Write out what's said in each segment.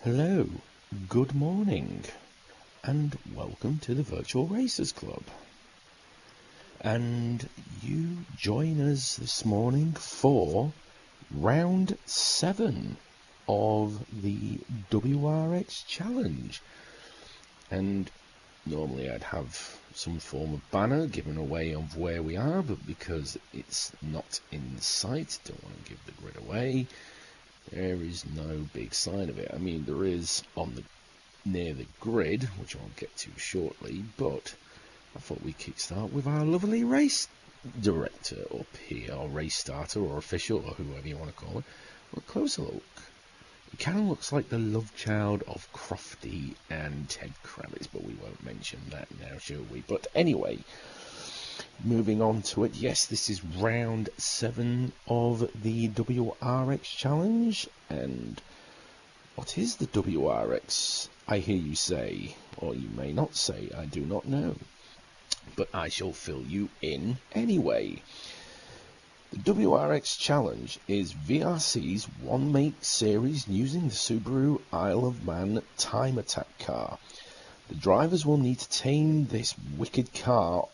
Hello, good morning, and welcome to the Virtual Racers Club. And you join us this morning for round 7 of the WRX Challenge. And normally I'd have some form of banner given away of where we are, but because it's not in sight, don't want to give the grid away. There is no big sign of it. I mean, there is on the near the grid, which I'll get to shortly, but I thought we'd kickstart with our lovely race director up here, or race starter, or official, or whoever you want to call it. Well, a closer look. It kind of looks like the love child of Crofty and Ted Kravitz, but we won't mention that now, shall we? But anyway, moving on to it, yes, this is round 7 of the WRX Challenge. And what is the WRX? I hear you say, or you may not say, I do not know. But I shall fill you in anyway. The WRX Challenge is VRC's one-make series using the Subaru Isle of Man time attack car. The drivers will need to tame this wicked car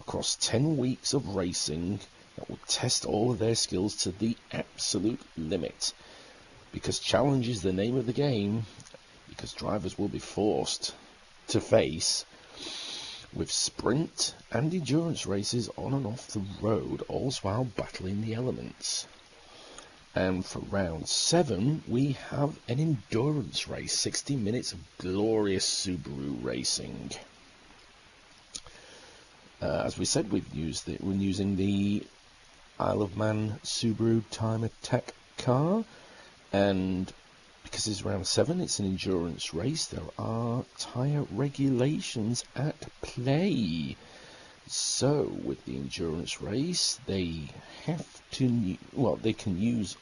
across 10 weeks of racing that will test all of their skills to the absolute limit. Because challenge is the name of the game, because drivers will be forced to face with sprint and endurance races on and off the road, all while battling the elements. And for round 7, we have an endurance race, 60 minutes of glorious Subaru racing. As we said, we're using the Isle of Man Subaru time attack car, and because it's round 7, it's an endurance race, there are tyre regulations at play. So with the endurance race, they can use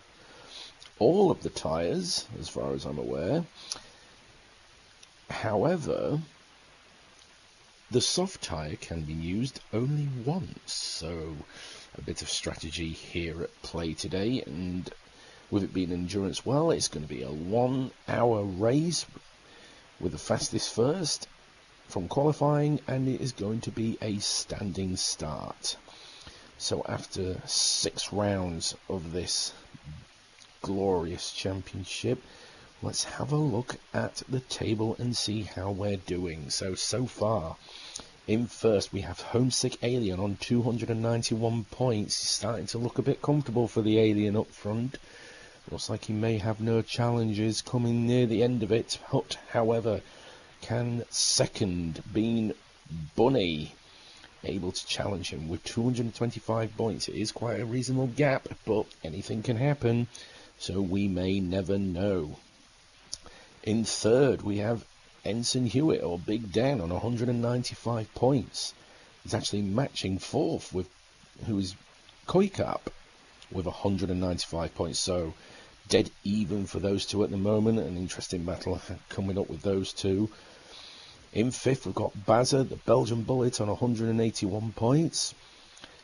all of the tyres, as far as I'm aware. However, the soft tyre can be used only once, so a bit of strategy here at play today. And with it being endurance, well, it's going to be a 1-hour race with the fastest first from qualifying, and it is going to be a standing start. So after 6 rounds of this glorious championship, let's have a look at the table and see how we're doing. So far, in first we have Homesick Alien on 291 points. He's starting to look a bit comfortable for the Alien up front. Looks like he may have no challenges coming near the end of it. Hut, however, can second, being Bunny, able to challenge him with 225 points. It is quite a reasonable gap, but anything can happen, so we may never know. In third, we have Ensign Hewitt, or Big Dan, on 195 points. He's actually matching fourth with who is Koikap with 195 points. So dead even for those two at the moment. An interesting battle coming up with those two. In fifth, we've got Bazza, the Belgian Bullet, on 181 points.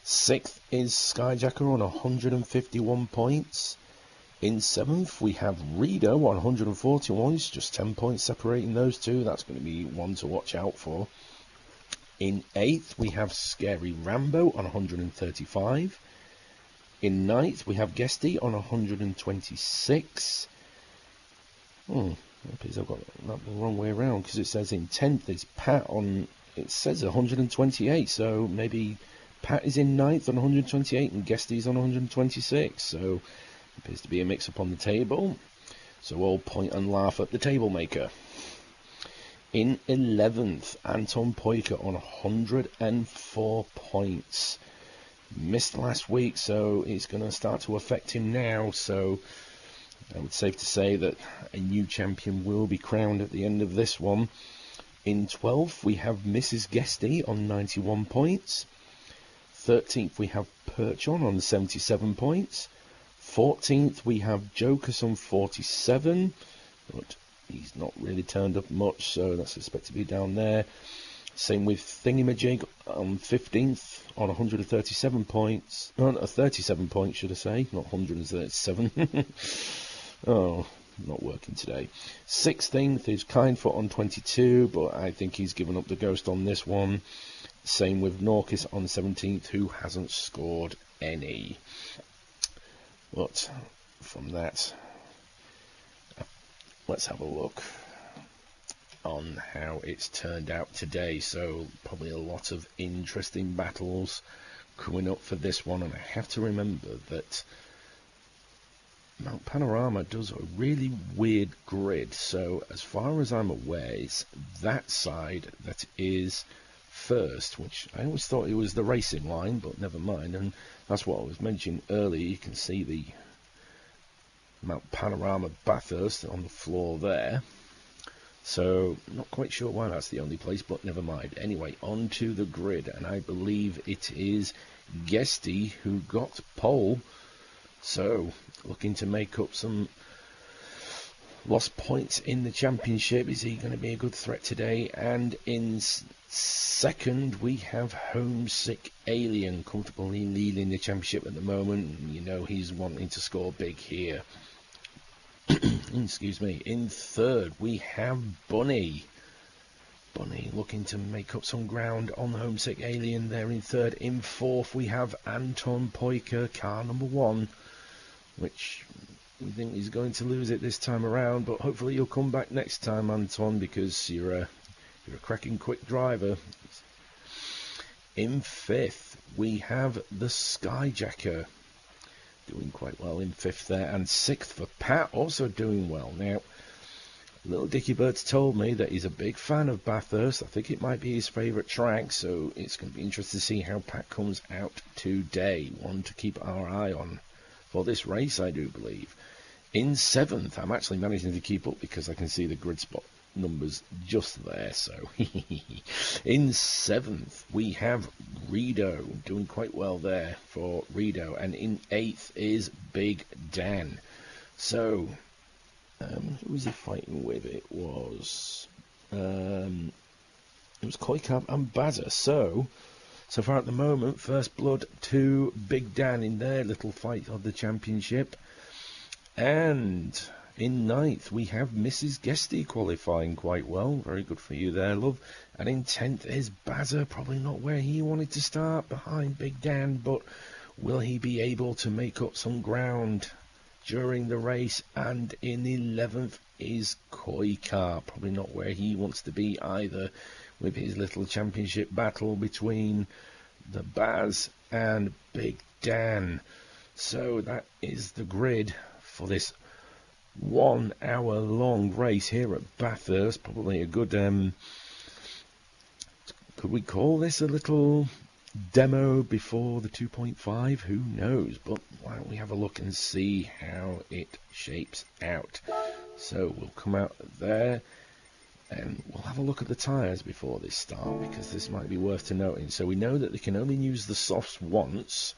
Sixth is Skyjacker on 151 points. In seventh, we have Reader on 141. It's just 10 points separating those two. That's going to be one to watch out for. In eighth, we have Scary Rambo on 135. In ninth, we have Guesty on 126. I've got that the wrong way around, because it says in 10th is Pat on, it says 128, so maybe Pat is in 9th on 128 and Guesty's on 126, so appears to be a mix-up on the table. So all point and laugh at the table maker. In 11th, Anton Poika on 104 points. Missed last week, so it's going to start to affect him now, so it's safe to say that a new champion will be crowned at the end of this one. In 12th, we have Mrs. Guesty on 91 points. 13th, we have Perchon on 77 points. 14th, we have Jokus on 47, but he's not really turned up much, so that's expected to be down there. Same with Thingamajig on 15th on 137 points. No, 37 points, should I say, not 137. Oh, not working today. 16th is Kindfoot on 22, but I think he's given up the ghost on this one. Same with Norkis on 17th, who hasn't scored any. But from that, let's have a look on how it's turned out today. So probably a lot of interesting battles coming up for this one, and I have to remember that Mount Panorama does a really weird grid. So as far as I'm aware, it's that side that is first, which I always thought it was the racing line, but never mind. And that's what I was mentioning earlier. You can see the Mount Panorama Bathurst on the floor there. So not quite sure why that's the only place, but never mind. Anyway, onto the grid, and I believe it is Guesty who got pole. So looking to make up some lost points in the championship. Is he going to be a good threat today? And in second, we have Homesick Alien, comfortably leading the championship at the moment. You know he's wanting to score big here. Excuse me. In third, we have Bunny. Bunny looking to make up some ground on the Homesick Alien there in third. In fourth, we have Anton Poiker, car number 1, which we think he's going to lose it this time around, but hopefully you'll come back next time, Anton, because you're a cracking quick driver. In fifth, we have the Skyjacker, doing quite well in fifth there, and sixth for Pat, also doing well. Now, Little Dicky Bird's told me that he's a big fan of Bathurst. I think it might be his favourite track, so it's going to be interesting to see how Pat comes out today. One to keep our eye on for this race, I do believe. In seventh, I'm actually managing to keep up because I can see the grid spot numbers just there. So in seventh, we have Rido, doing quite well there for Rido. And in eighth is Big Dan. So who was he fighting with? It was Koikab and Bazza. So far at the moment, first blood to Big Dan in their little fight of the championship. And in ninth, we have Mrs. Guesty qualifying quite well. Very good for you there, love. And in 10th is Bazza, probably not where he wanted to start, behind Big Dan, but will he be able to make up some ground during the race? And in 11th is Koikar, probably not where he wants to be either, with his little championship battle between the Baz and Big Dan. So that is the grid for this 1 hour long race here at Bathurst. Probably a good, could we call this a little demo before the 2.5? Who knows? But why don't we have a look and see how it shapes out. So we'll come out there and we'll have a look at the tyres before they start, because this might be worth to noting. So we know that they can only use the softs once,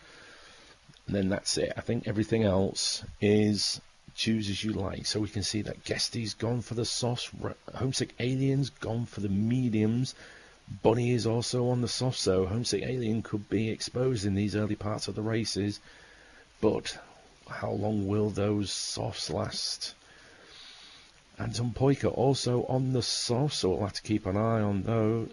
and then that's it. I think everything else is choose as you like. So we can see that Guesty's gone for the softs, Homesick Alien's gone for the mediums, Bunny is also on the soft, so Homesick Alien could be exposed in these early parts of the races. But how long will those softs last? Anton Poiker also on the soft, so we'll have to keep an eye on those.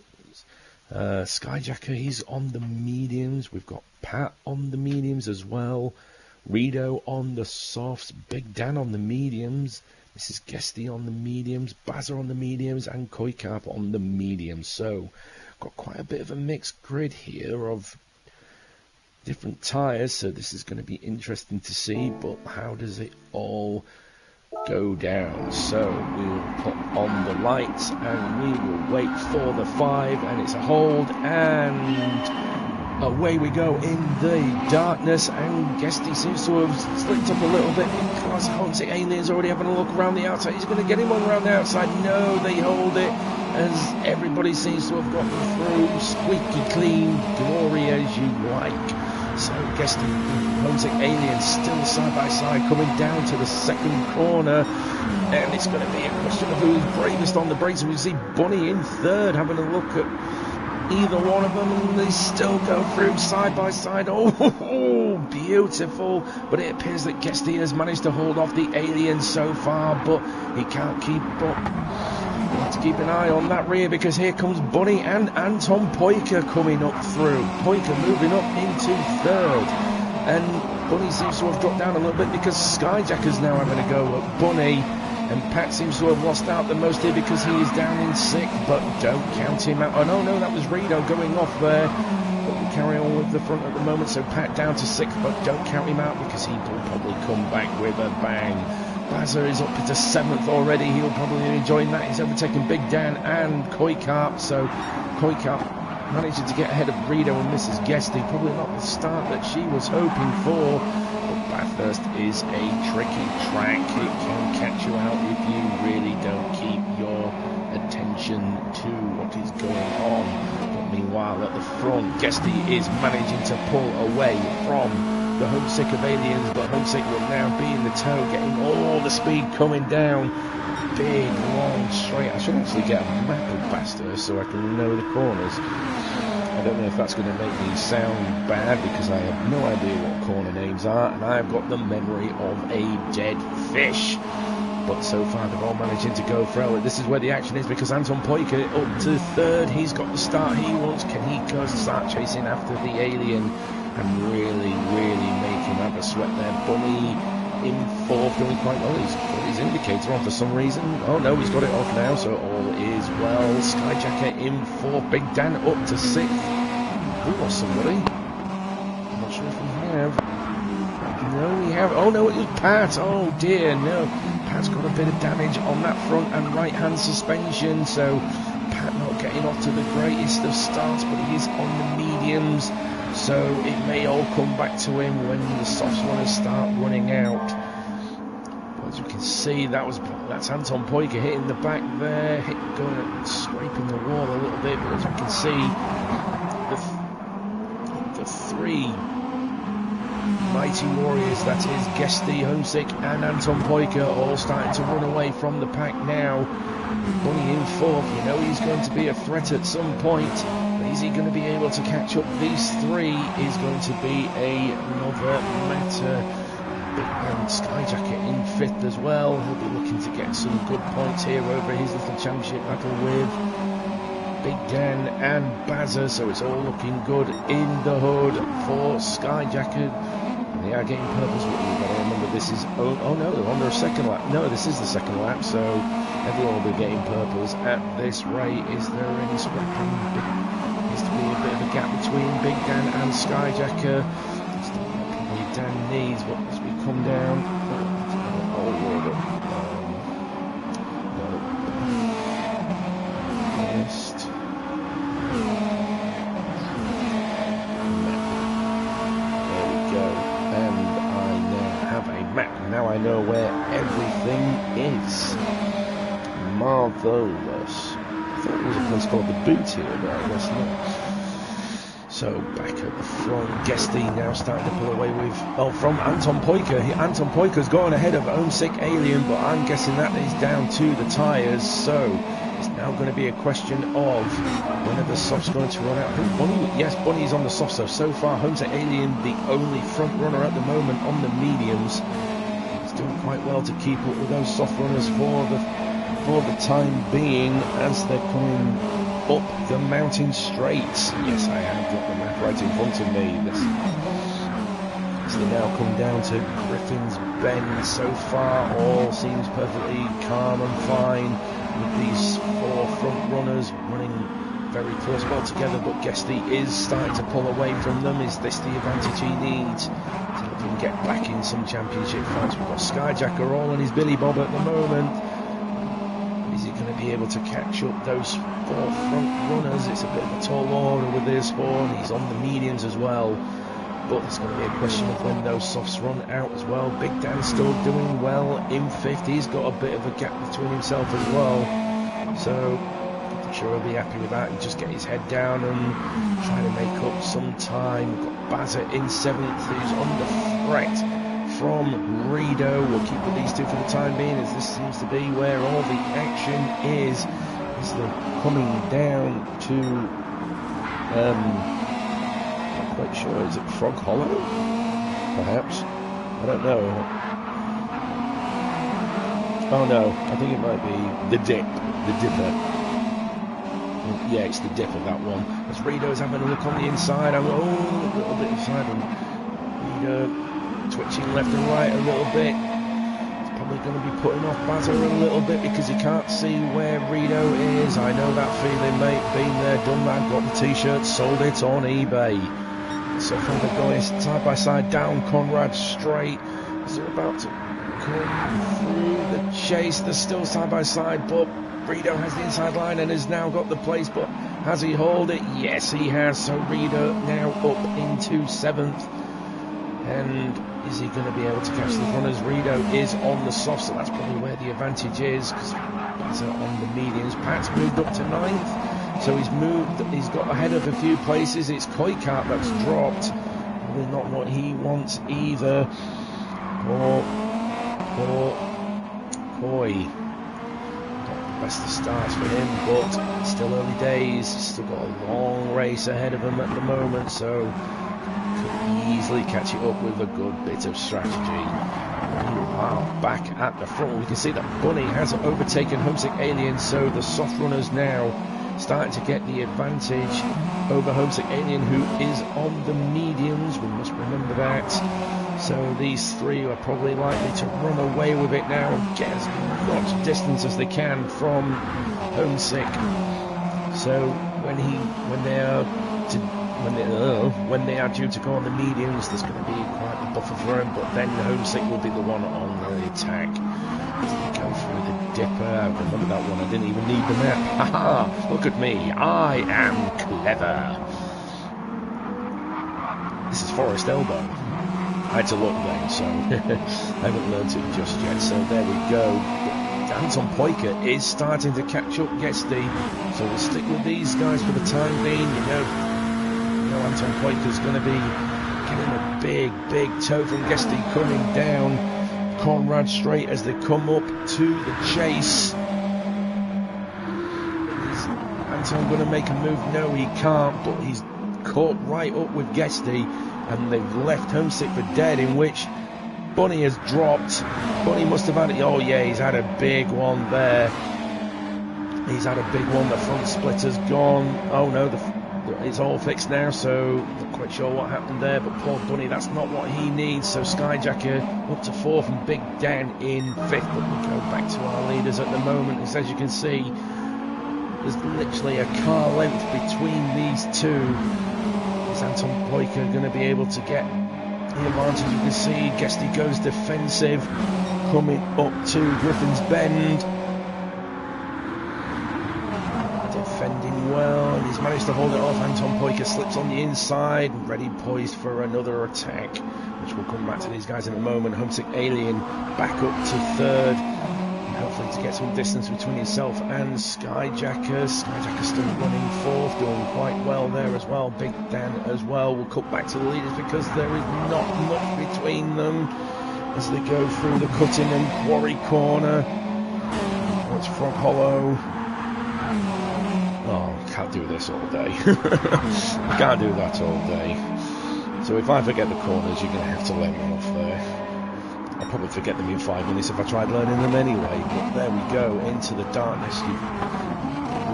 Skyjacker, he's on the mediums. We've got Pat on the mediums as well. Rido on the softs. Big Dan on the mediums. Mrs. Guesty on the mediums. Bazza on the mediums. And Koikap on the mediums. So, got quite a bit of a mixed grid here of different tyres. So, this is going to be interesting to see. But how does it all go down? So we'll put on the lights and we will wait for the 5, and it's a hold, and away we go in the darkness. And Guesty seems to have slipped up a little bit because Homesick Alien's already having a look around the outside. He's going to get him on around the outside. No, they hold it as everybody seems to have gotten through. Squeaky clean, glory as you like. So Guesty, Homesick Alien still side by side, coming down to the second corner, and it's going to be a question of who's bravest on the brakes. And we see Bunny in third, having a look at either one of them, and they still go through side by side. Oh, beautiful. But it appears that Guesty has managed to hold off the Alien so far, but he can't keep up. You have to keep an eye on that rear, because here comes Bunny and Anton Poika coming up through. Poika moving up into third, and Bunny seems to have dropped down a little bit because Skyjacker's now having a go at Bunny, and Pat seems to have lost out the most here because he is down in sixth, but don't count him out. Oh no, that was Rito going off there. But we carry on with the front at the moment, so Pat down to sixth, but don't count him out because he will probably come back with a bang. Bazza is up into seventh already. He'll probably be enjoying that. He's overtaken Big Dan and Koikarp, so Koikarp managing to get ahead of Rito and Mrs. Guesty. Probably not the start that she was hoping for. But Bathurst is a tricky track. It can catch you out if you really don't keep your attention to what is going on. But meanwhile, at the front, Guesty is managing to pull away from the Homesick of Aliens, but Homesick will now be in the tow, getting all the speed coming down. Big, long, straight. I should actually get a map of Bathurst so I can know the corners. I don't know if that's going to make me sound bad, because I have no idea what corner names are, and I've got the memory of a dead fish. But so far they're all managing to go for it. This is where the action is, because Anton Poika up to third. He's got the start he wants. Can he go start chasing after the Alien and really make him have a sweat there? Bunny in fourth, doing quite well. He's got his indicator on for some reason. Oh no, he's got it off now, so all is well. Skyjacker in fourth. Big Dan up to sixth. We lost somebody. I'm not sure if we have. No, we have. Oh no, it was Pat. Oh dear, no. Pat's got a bit of damage on that front and right hand suspension, so Pat not getting off to the greatest of starts, but he is on the mediums, so it may all come back to him when the softs runners start running out. But as you can see, that's Anton Poika hitting the back there, scraping the wall a little bit, but as you can see, the three mighty warriors, that is Guesty, Homesick and Anton Poika, all starting to run away from the pack now. Bunny in fourth. You know he's going to be a threat at some point, but is he going to be able to catch up these three is going to be another matter. Big Man Skyjacker in fifth as well. He'll be looking to get some good points here over his little championship battle with Big Dan and Bazza, so it's all looking good in the hood for Skyjacker. They are getting purples, but we've got to remember this is... Oh no, they're on their second lap. No, this is the second lap, so everyone will be getting purples at this rate. Is there any scrapping? There needs to be a bit of a gap between Big Dan and Skyjacker. That's probably Dan needs, but as we come down... Oh, Lord. Now I know where everything is. Marvellous. I thought there was a place called the Boot here, but I guess not. So back at the front, Guesty now starting to pull away with... Oh, from Anton Poika. Anton Poika's going ahead of Homesick Alien, but I'm guessing that is down to the tyres, so it's now going to be a question of when are the softs going to run out. I think Bunny's on the softs, so far Homesick Alien the only front runner at the moment on the mediums. Doing quite well to keep up with those soft runners for the time being as they're coming up the mountain straights. Yes, I have got the map right in front of me. As they now come down to Griffin's Bend, so far all seems perfectly calm and fine with these four front runners running very close well together, but Guesty is starting to pull away from them. Is this the advantage he needs to can get back in some championship fights? We've got Skyjacker all on his Billy Bob at the moment. Is he going to be able to catch up those four front runners? It's a bit of a tall order with this horn. He's on the mediums as well, but it's going to be a question of when those softs run out as well. Big Dan still doing well in fifth. He's got a bit of a gap between himself as well, so I'm sure he'll be happy with that and just get his head down and try to make up some time. We've got Bazza in seventh, who's on the threat from Rito. We'll keep with these two for the time being, as this seems to be where all the action is. As they're coming down to Not quite sure. Is it Frog Hollow? Perhaps. I don't know. Oh no, I think it might be the Dipper. Yeah, it's the Dipper, that one. As Rito's having a look on the inside, a little bit inside him. Rito twitching left and right a little bit. It's probably going to be putting off Bazza a little bit because he can't see where Rito is. I know that feeling, mate. Been there, done that, got the t-shirt, sold it on eBay. So far they're going side by side down Conrad straight. As they're about to come through the chase, they're still side by side, but Rito has the inside line and has now got the place, but has he hauled it? Yes, he has. So Rito now up into 7th. And is he going to be able to catch the runners? Rito is on the soft, so that's probably where the advantage is, because Bazza on the mediums. Pat's moved up to 9th, so he's got ahead of a few places. It's Koikart that's dropped. Probably not what he wants either. Or Koi. Best of starts for him, but still early days. He's still got a long race ahead of him at the moment, so could easily catch it up with a good bit of strategy. Wow, back at the front, we can see that Bunny has overtaken Homesick Alien, so the soft runners now starting to get the advantage over Homesick Alien, who is on the mediums. We must remember that. So these three are probably likely to run away with it now and get as much distance as they can from Homesick. So when they are due to go on the mediums, there's going to be quite a buffer for him. But then Homesick will be the one on the attack. As they go through the Dipper. I remember that one. I didn't even need the map. Haha! Look at me. I am clever. This is Forest Elbow. I had to look then, so I haven't learnt it just yet. So there we go. Anton Poiker is starting to catch up Guesty, so we'll stick with these guys for the time being. You know Anton Poiker's going to be getting a big toe from Guesty coming down Conrad straight as they come up to the chase. Is Anton going to make a move? No, he can't, but he's caught right up with Guesty. And they've left Homesick for dead, in which Bunny has dropped. Bunny must have had it. Oh yeah, he's had a big one there. He's had a big one. The front splitter's gone. Oh no, it's all fixed now, so not quite sure what happened there. But poor Bunny, that's not what he needs. So Skyjacker up to 4th and Big Dan in 5th. But we go back to our leaders at the moment. As you can see, there's literally a car length between these two. Is Anton Poiker going to be able to get the advantage? You can see Guesty goes defensive, coming up to Griffin's Bend. Defending well, and he's managed to hold it off. Anton Poiker slips on the inside, ready poised for another attack, which we'll come back to these guys in a moment. Homesick Alien back up to 3rd. Hopefully to get some distance between himself and Skyjacker. Skyjacker's still running 4th, doing quite well there as well. Big Dan as well. We'll cut back to the leaders because there is not much between them as they go through the cutting and quarry corner. What's Frog Hollow? Oh, can't do this all day. Can't do that all day. So if I forget the corners, you're going to have to let me off there. I'll probably forget them in 5 minutes if I tried learning them anyway. But there we go, into the darkness. You've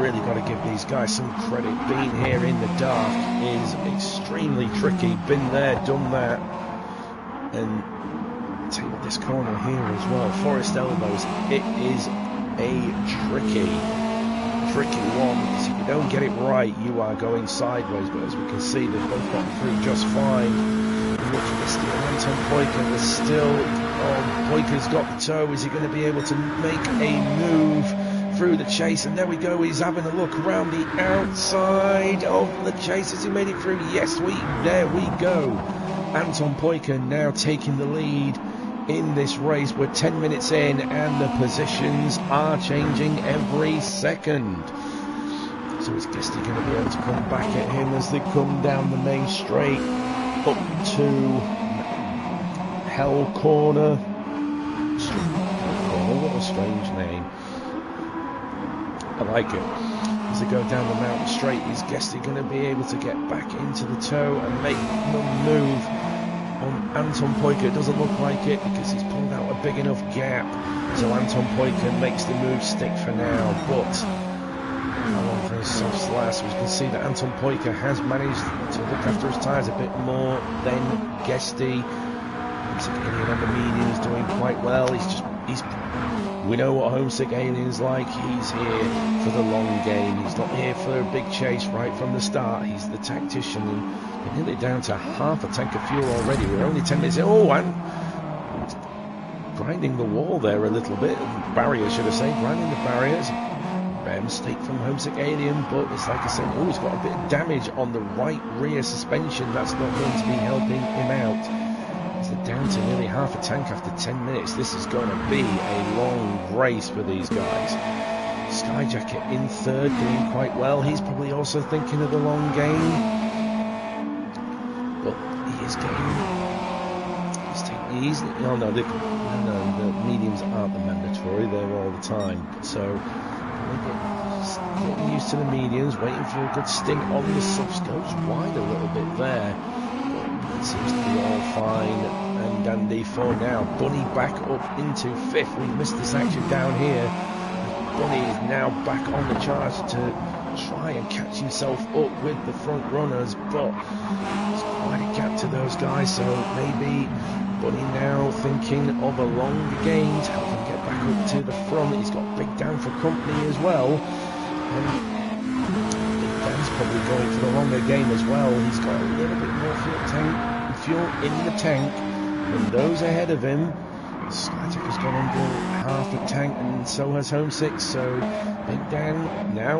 really got to give these guys some credit. Being here in the dark is extremely tricky. Been there, done that. And take this corner here as well. Forest Elbows. It is a tricky one, because if you don't get it right, you are going sideways. But as we can see, they've both gotten through just fine. Anton Poiker is still. Poiker's got the toe. Is he going to be able to make a move through the chase? And there we go. He's having a look around the outside of the chase. Has he made it through? Yes, there we go. Anton Poiker now taking the lead in this race. We're 10 minutes in, and the positions are changing every second. So is Guesty going to be able to come back at him as they come down the main straight up to Hell Corner? What a strange name. I like it. they go down the mountain straight. Is Guesty going to be able to get back into the toe and make the move on Anton Poyka? It doesn't look like it because he's pulled out a big enough gap. So Anton Poyka makes the move stick for now. But how long for his softs last? We can see that Anton Poyka has managed to look after his tyres a bit more than Guesty. Homesick Alien on the medium is doing quite well. We know what Homesick Alien's like. He's here for the long game. He's not here for a big chase right from the start. He's the tactician, and we're nearly down to half a tank of fuel already. We're only 10 minutes in. Oh, and grinding the wall there a little bit. Barrier, should I say. Grinding the barriers. Rare mistake from Homesick Alien, but it's like I said, oh, he's got a bit of damage on the right rear suspension. That's not going to be helping him out. They're down to nearly half a tank after 10 minutes. This is going to be a long race for these guys. Skyjacker in third, doing quite well. He's probably also thinking of the long game. But he is getting... No, the mediums aren't the mandatory. They're all the time. So, getting used to the mediums, waiting for a good stint on the subs. Goes wide a little bit there. It seems to be all fine and dandy for now. Bunny back up into fifth. We missed this action down here. Bunny is now back on the charge to try and catch himself up with the front runners, but there's quite a gap to those guys, so maybe Bunny now thinking of a longer game to help him get back up to the front. He's got Big Dan for company as well, and Dan's probably going for the longer game as well. He's got a little bit more fuel in the tank than those ahead of him. Skyjacker's gone under half a tank, and so has Homesick. So Big Dan now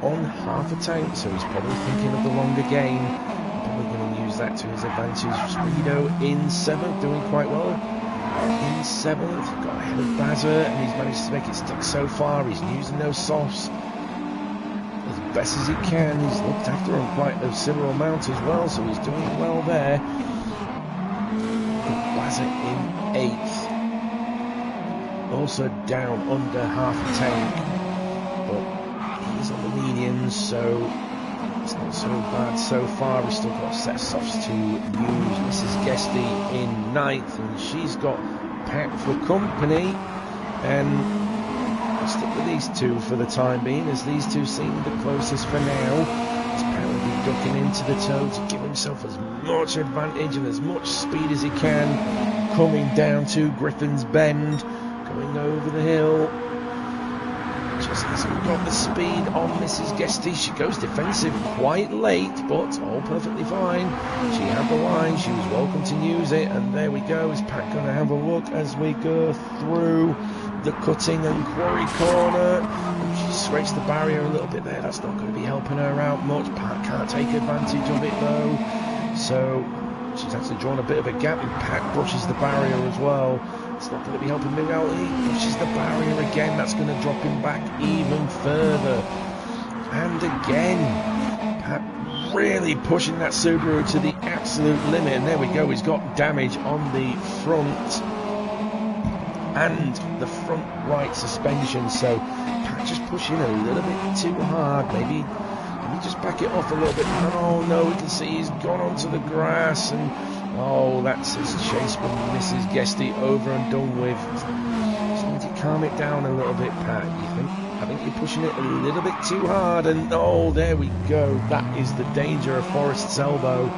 on half a tank, so he's probably thinking of the longer game. Probably going to use that to his advantage. Speedo in seventh, doing quite well. In seventh, got ahead of Bazza, and he's managed to make it stick so far. He's using those softs as best as he can. He's looked after them quite a considerable amount as well, so he's doing well there. Bazza in eighth, also down under half a tank, but he's on the mediums, so it's not so bad so far. We've still got a set of softs to use. Mrs. Guesty in ninth, and she's got Pack for company, and I'll stick with these two for the time being, as these two seem the closest for now. He's apparently ducking into the toe to give himself as much advantage and as much speed as he can, coming down to Griffin's Bend, going over the hill. Just hasn't got the speed on Mrs. Guesty. She goes defensive quite late, but all perfectly fine. She had the line, she was welcome to use it, and there we go. Is Pat going to have a look as we go through the cutting and quarry corner? She scrapes the barrier a little bit there. That's not going to be helping her out much. Pat can't take advantage of it though, so she's actually drawn a bit of a gap, and Pat brushes the barrier as well. It's not going to be helping him out. He pushes the barrier again. That's going to drop him back even further. And again, Pat really pushing that Subaru to the absolute limit. And there we go. He's got damage on the front and the front right suspension. So Pat just pushing a little bit too hard. Maybe just back it off a little bit. Oh no, we can see he's gone onto the grass, and oh, that's his chase with Mrs. Guesty over and done with. Just need to calm it down a little bit, Pat. I think you're pushing it a little bit too hard, and oh, there we go. That is the danger of Forrest's elbow.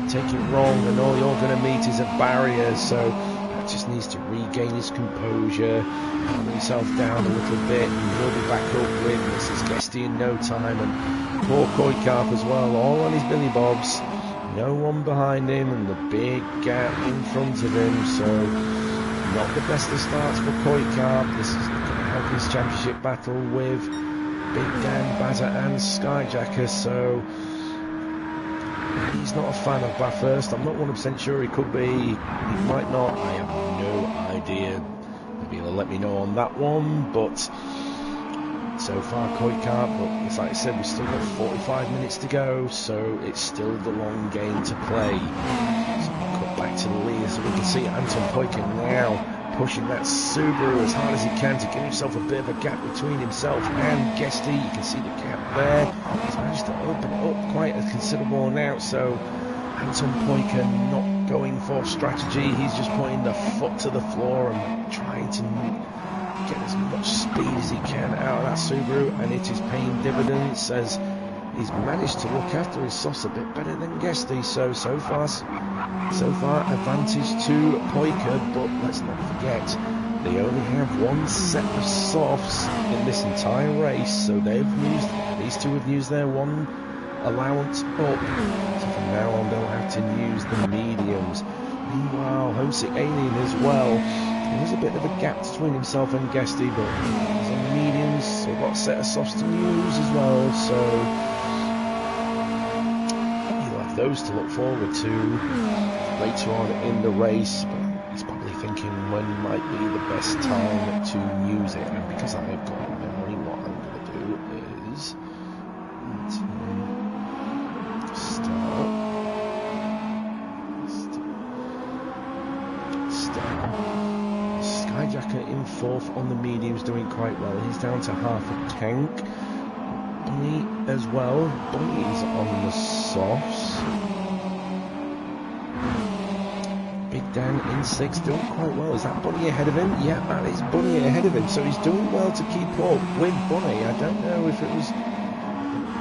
Take it wrong, and all you're going to meet is a barrier. So Pat just needs to regain his composure, calm himself down a little bit, and he'll be back up with Mrs. Guesty in no time. And poor Koikarp as well, all on his billy bobs. No one behind him, and the big gap in front of him, so not the best of starts for Koikarp. This is going to help his championship battle with Big Dan, Bazza and Skyjacker, so he's not a fan of Bathurst. I'm not 100% sure he could be, he might not, I have no idea. Maybe he'll let me know on that one, but so far Koikarp, but it's like I said, we've still got 45 minutes to go, so it's still the long game to play. So we'll cut back to the lead so we can see Anton Poyka now pushing that Subaru as hard as he can to give himself a bit of a gap between himself and Guesty. You can see the gap there. He's managed to open it up quite a considerable amount, so Anton Poiker not going for strategy. He's just putting the foot to the floor and trying to get as much speed as he can out of that Subaru, and it is paying dividends as he's managed to look after his softs a bit better than Guesty. So far advantage to Poiker, but let's not forget they only have one set of softs in this entire race, so these two have used their one allowance up, so from now on they'll have to use the mediums. Meanwhile, Homesick Alien as well, there was a bit of a gap between himself and Guesty, but he's on the mediums, so got a set of softs to use as well, so he'll have those to look forward to later on in the race, but he's probably thinking when might be the best time to use it. And because I've got memory, what I'm going to do is start Skyjacker in fourth on the mediums, doing quite well. He's down to half a tank. Bunny as well. Bunny's on the softs. Big Dan in sixth, doing quite well. Is that Bunny ahead of him? Yeah, that is Bunny ahead of him. So he's doing well to keep up with Bunny. I don't know if it was...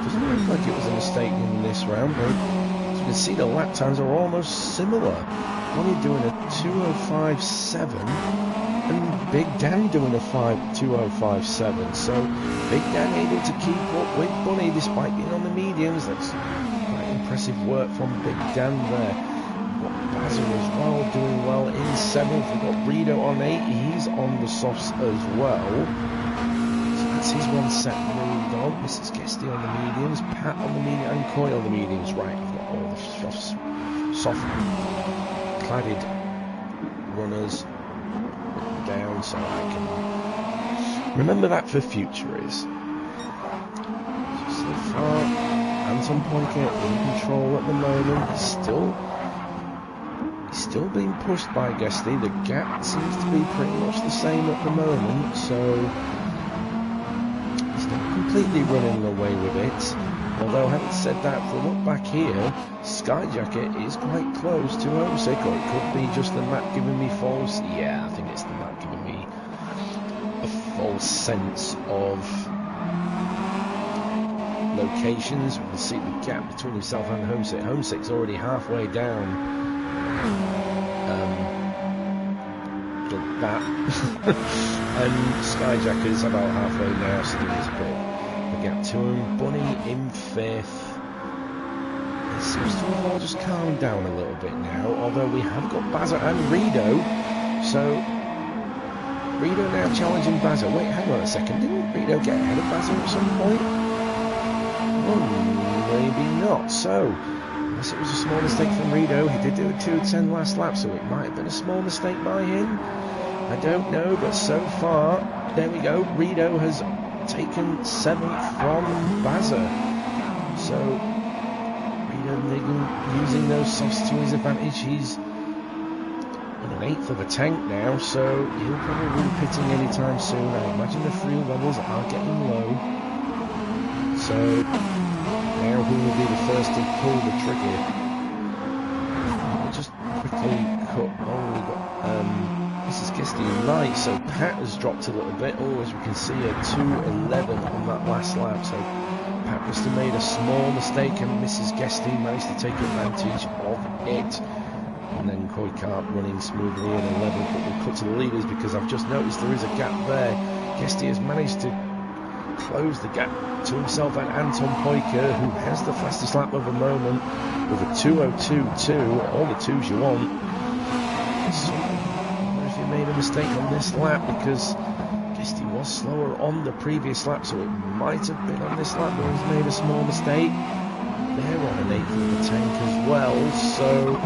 doesn't look like it was a mistake in this round, but as you can see, the lap times are almost similar. Bunny doing a 2:05.7 and Big Dan doing a 2:05.7. So Big Dan able to keep up with Bunny despite being on the mediums. That's quite impressive work from Big Dan there. Basil as well, doing well in seventh. We've got Rito on 8, he's on the softs as well. So that's his one set moved on. Mrs. Guesty on the mediums, Pat on the medium, and Coy on the mediums. Right, I've got all the soft cladded runners down so I can remember that for future is. So far, Anton Poiker in control at the moment. He's still being pushed by Guesty. The gap seems to be pretty much the same at the moment, so he's not completely running away with it. Although, having said that, if we look back here, Skyjacker is quite close to Homesick, or it could be just the map giving me false. Yeah, I think it's the map giving me a false sense of locations. We can see the gap between himself and Homesick. Homesick's already halfway down. Like that. And Skyjacker's about halfway now, so there's a bit of a gap to him. Bunny in fifth. It seems to have all just calmed down a little bit now, although we have got Bazza and Rito. So Rito now challenging Bazza. Wait, hang on a second, didn't Rito get ahead of Bazza at some point? Oh, maybe not. So unless it was a small mistake from Rito, he did do a 2:10 last lap, so it might have been a small mistake by him. I don't know, but so far, there we go, Rito has taken 7th from Bazza. So Rito using those softs to his advantage. He's on an 8th of a tank now, so he'll probably be pitting anytime soon. I imagine the fuel levels are getting low. So now who will be the first to pull the trigger? I'll just quickly cut. Oh, we've got Mrs. Guesty right, so Pat has dropped a little bit. Oh, as we can see, a 2:11 on that last lap. So Pat must have made a small mistake, and Mrs. Guesty managed to take advantage of it. And then Coy Kart running smoothly in 11th, but we'll cut to the leaders because I've just noticed there is a gap there. Guesty has managed to close the gap to himself and Anton Poiker, who has the fastest lap of the moment with a 2:02.2, all the twos you want. So, I wonder if he made a mistake on this lap because Guesty was slower on the previous lap, so it might have been on this lap where he's made a small mistake. They're on an 8th of the tank as well, so I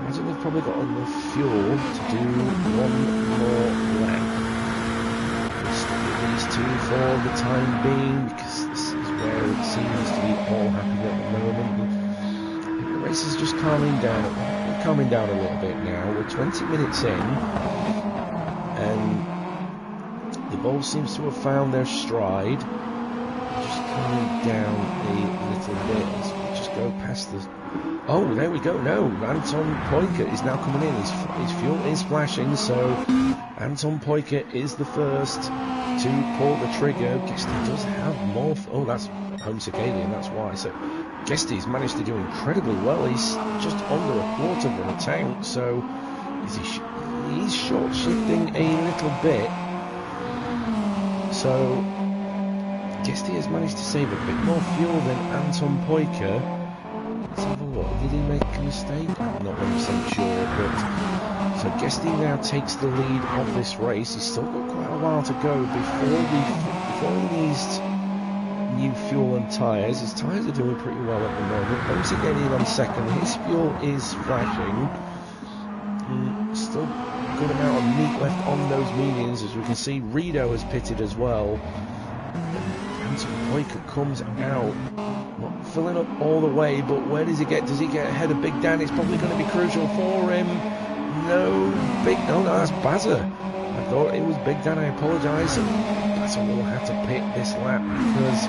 imagine they've probably got enough fuel to do one more lap. These two for the time being, because this is where it seems to be all happening at the moment. the race is just calming down a little bit now. We're 20 minutes in, and the ball seems to have found their stride. Just calming down a little bit as we just go past the... Oh, there we go. No, Anton Poikert is now coming in. His fuel is flashing, so Anton Poikert is the first to pull the trigger. Guesty does have more... Oh, that's Homesick Alien, that's why. So Guesty's managed to do incredibly well. He's just under a quarter of a tank, so he's short shifting a little bit. So Guesty has managed to save a bit more fuel than Anton Poikert. Let's have a look. Did he make a mistake? I'm not 100% sure, but so Guesty now takes the lead of this race. He's still got quite a while to go before he needs new fuel and tyres. His tyres are doing pretty well at the moment. Once again in on second, his fuel is flashing. Still a good amount of meat left on those mediums, as we can see. Rido has pitted as well. Anton Poikert comes out, not filling up all the way, but where does he get? Does he get ahead of Big Dan? It's probably going to be crucial for him. No, that's Bazza. I thought it was Big Dan, I apologise. Bazza will have to pit this lap because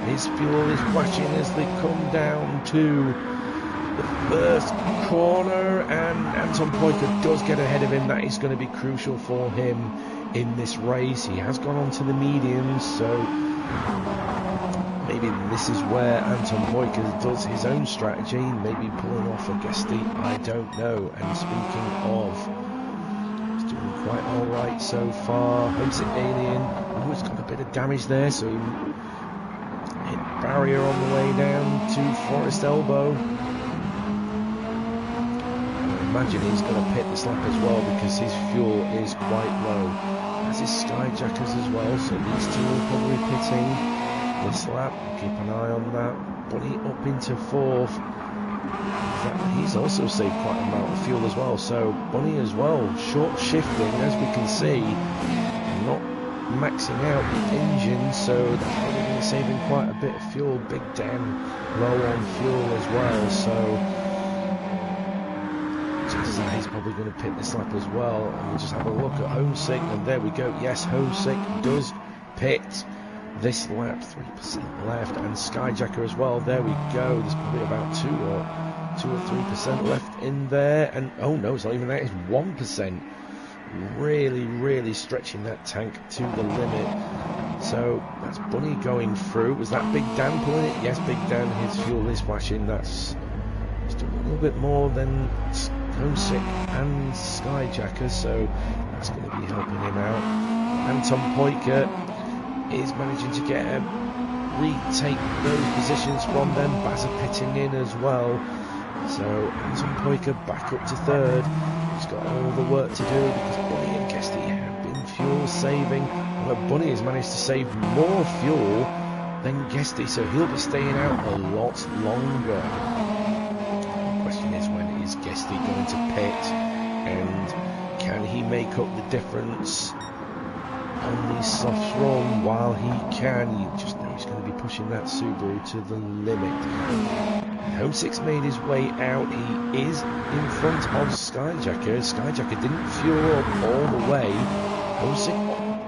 his fuel is flashing as they come down to the first corner, and Anton Poikert does get ahead of him. That is going to be crucial for him in this race. He has gone on to the mediums, so maybe this is where Anton Poikert does his own strategy, maybe pulling off a Guesty, I don't know. And speaking of, he's doing quite alright so far. Homesick Alien, he's got a bit of damage there, so he hit barrier on the way down to Forest Elbow. I imagine he's going to pit this lap as well because his fuel is quite low, as his Skyjackers as well, so these two will probably be pitting this lap. Keep an eye on that. Bunny up into fourth. In fact, he's also saved quite an amount of fuel as well, so Bunny as well, short shifting as we can see, not maxing out the engine, so that's probably going to save him quite a bit of fuel. Big Dan low on fuel as well, so he's probably going to pit this lap as well. And we'll just have a look at Homesick, and there we go. Yes, Homesick does pit this lap, 3% left, and Skyjacker as well. There we go. There's probably about 2 or 3% left in there, and oh no, it's not even that. It's 1%. Really stretching that tank to the limit. So that's Bunny going through. Was that Big Dan pulling it? Yes, Big Dan. His fuel is flashing. That's just a little bit more than Homesick and Skyjacker, so that's going to be helping him out. Anton Poikert is managing to retake those positions from them. Bazza pitting in as well, so Anton Poikert back up to third. He's got all the work to do because Bunny and Guesty have been fuel saving, although Bunny has managed to save more fuel than Guesty, so he'll be staying out a lot longer. The question is, when is Guesty going to pit, and can he make up the difference on these softs run? While he can, you just know he's going to be pushing that Subaru to the limit. Homesick's made his way out. He is in front of Skyjacker. Skyjacker didn't fuel up all the way. Homesick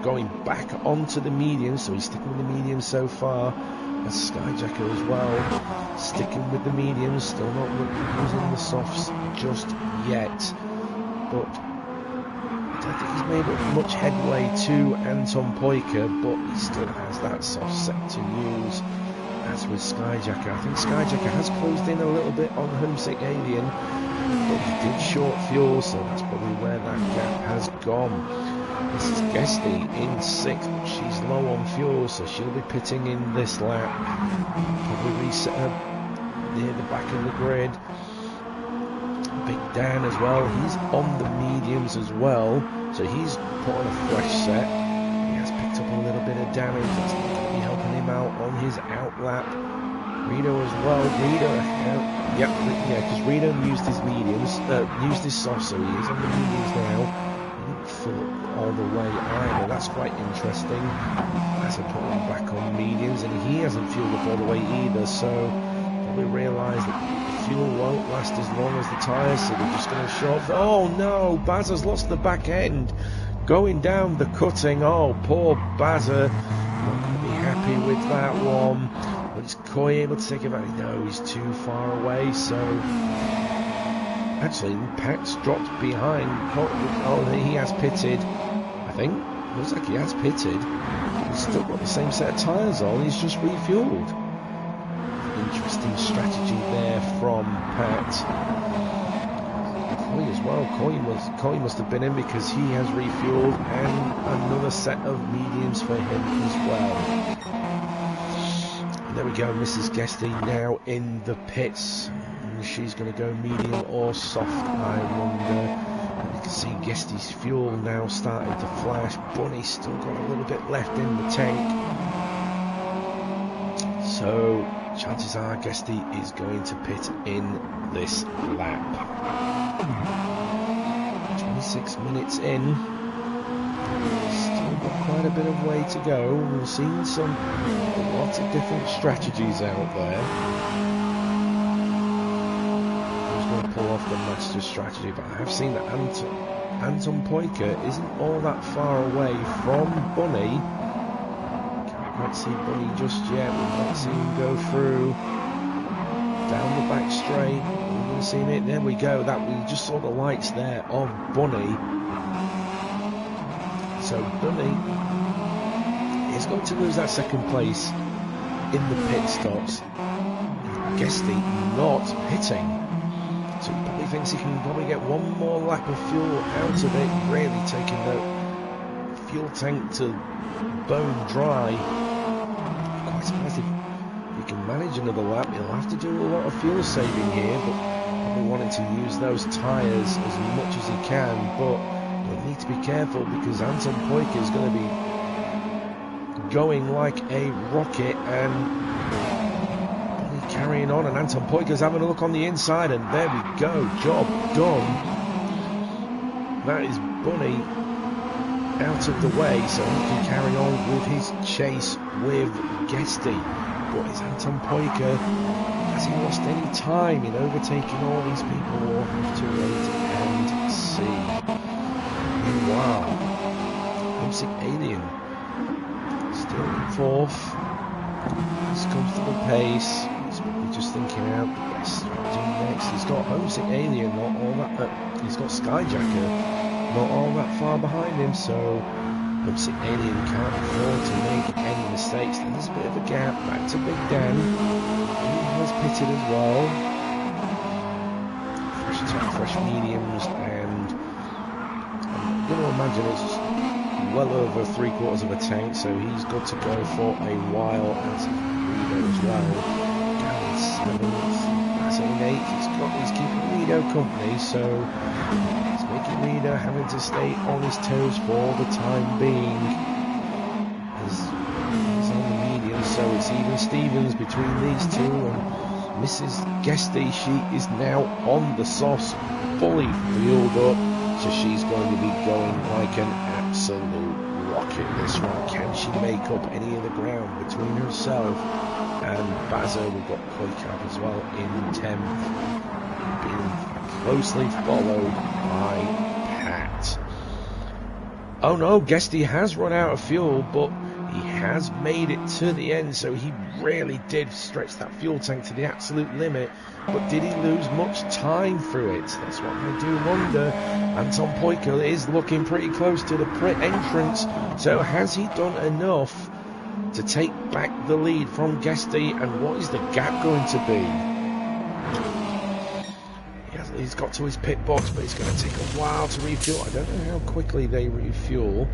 going back onto the medium, so he's sticking with the medium so far. And Skyjacker as well, sticking with the mediums, still not using the softs just yet. But I don't think he's made much headway to Anton Poikert, but he still has that soft set to use. As with Skyjacker, I think Skyjacker has closed in a little bit on Homesick Alien, but he did short fuel, so that's probably where that gap has gone. This is Guesty in 6th, but she's low on fuel, so she'll be pitting in this lap. Probably reset her near the back of the grid. Big Dan as well, he's on the mediums as well, so he's put on a fresh set. He has picked up a little bit of damage. That's not going to be helping him out on his out lap. Rito as well. Because Rito used his mediums, used his soft, so he is on the mediums now. He didn't fill up all the way either. That's quite interesting. As I put him back on mediums, and he hasn't fueled up all the way either, so probably realised that the fuel won't last as long as the tyres, so they're just going to short. Oh no, Bazza's lost the back end. Going down the cutting. Oh, poor Bazza. Not going to be happy with that one. But is Coy able to take it back? No, he's too far away, so... Actually, Pat's dropped behind. Oh, he has pitted, I think. Looks like he has pitted. He's still got the same set of tyres on, he's just refueled. Interesting strategy there from Pat. Coy as well. Coy must have been in because he has refueled, and another set of mediums for him as well. And there we go, Mrs. Guesty now in the pits. She's going to go medium or soft, I wonder. And you can see Guesty's fuel now starting to flash. Bunny's still got a little bit left in the tank. So chances are Guesty is going to pit in this lap. 26 minutes in. Still got quite a bit of way to go. We've seen lots of different strategies out there. Pull off the master strategy, but I have seen that Anton Poiker isn't all that far away from Bunny. Can't quite see Bunny just yet. We've not seen him go through down the back straight. We're going to see him. There we go. That we just saw the lights there of Bunny. So Bunny is going to lose that second place in the pit stops. Guesty not pitting. So he probably thinks he can probably get one more lap of fuel out of it, really taking the fuel tank to bone dry. Quite surprised if he can manage another lap. He'll have to do a lot of fuel saving here, but probably wanting to use those tyres as much as he can. But he'll need to be careful because Anton Poiker is going to be going like a rocket, and carrying on, and Anton Poiker's having a look on the inside, and there we go, job done. That is Bunny out of the way, so he can carry on with his chase with Guesty. But is Anton Poiker, has he lost any time in overtaking all these people, or have to wait and see? Meanwhile, Homesick Alien still in fourth, his comfortable pace. Just thinking out the best strategy next. He's got Homesick Alien, not all that. He's got Skyjacker, not all that far behind him. So Homesick Alien can't afford to make any mistakes. And there's a bit of a gap back to Big Dan. He has pitted as well. Fresh top, fresh mediums, and I'm going to imagine it's well over 3/4 of a tank. So he's got to go for a while as as well. That's an 8. He's keeping Rito company, so he's making Rito having to stay on his toes for the time being. He's on the medium, so it's even Stevens between these two, and Mrs. Guesty, she is now on the sauce, fully fueled up, so she's going to be going like an absolute rocket this one. Can she make up any of the ground between herself and Bazza? We've got Koikab as well in 10th, being closely followed by Pat. Oh no, Guesty has run out of fuel, but he has made it to the end, so he really did stretch that fuel tank to the absolute limit. But did he lose much time through it? That's what I do wonder. Anton Poiker is looking pretty close to the pit entrance, so has he done enough to take back the lead from Guesty, and what is the gap going to be? He's got to his pit box, but it's going to take a while to refuel. I don't know how quickly they refuel.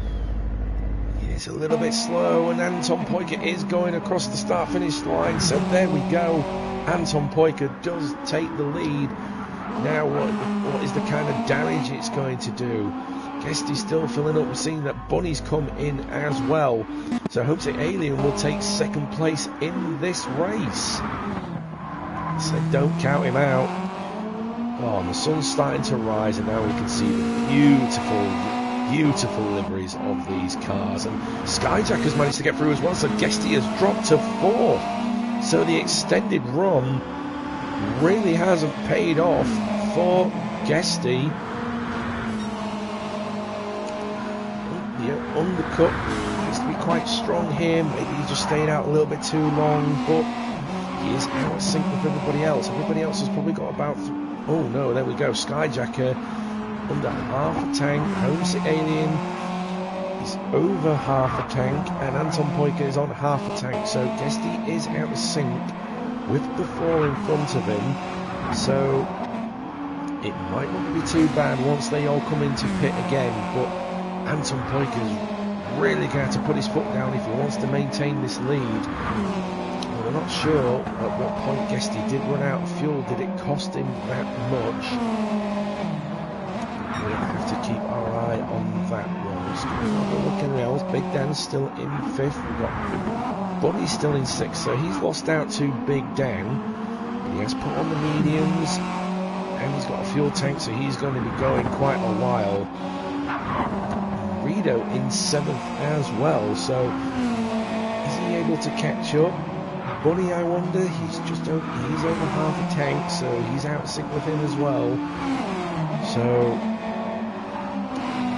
It's a little bit slow, and Anton Poiker is going across the start-finish line, so there we go. Anton Poiker does take the lead. Now what is the kind of damage it's going to do? Guesty's still filling up. We're seeing that Bunny's come in as well. So Homesick Alien will take second place in this race. So don't count him out. Oh, and the sun's starting to rise, and now we can see the beautiful liveries of these cars. And Skyjack has managed to get through as well, so Guesty has dropped to 4th. So the extended run really hasn't paid off for Guesty. The undercut has to be quite strong here. Maybe he just stayed out a little bit too long, but he is out of sync with everybody else. Everybody else has probably got about... Oh no, there we go. Skyjacker under half a tank. Homesick Alien is over half a tank, and Anton Poika is on half a tank. So Guesty is out of sync with the four in front of him. So it might not be too bad once they all come into pit again, but Anton Poika is really going to put his foot down if he wants to maintain this lead. We're not sure at what point Guesty did run out of fuel. Did it cost him that much? We're going to have to keep our eye on that one. Looking else, Big Dan's still in 5th. We've got Buddy's still in 6th, so he's lost out to Big Dan. But he has put on the mediums, and he's got a fuel tank, so he's going to be going quite a while. Rito in 7th as well, so is he able to catch up? Bunny, I wonder, he's over half a tank, so he's out of sync with him as well. So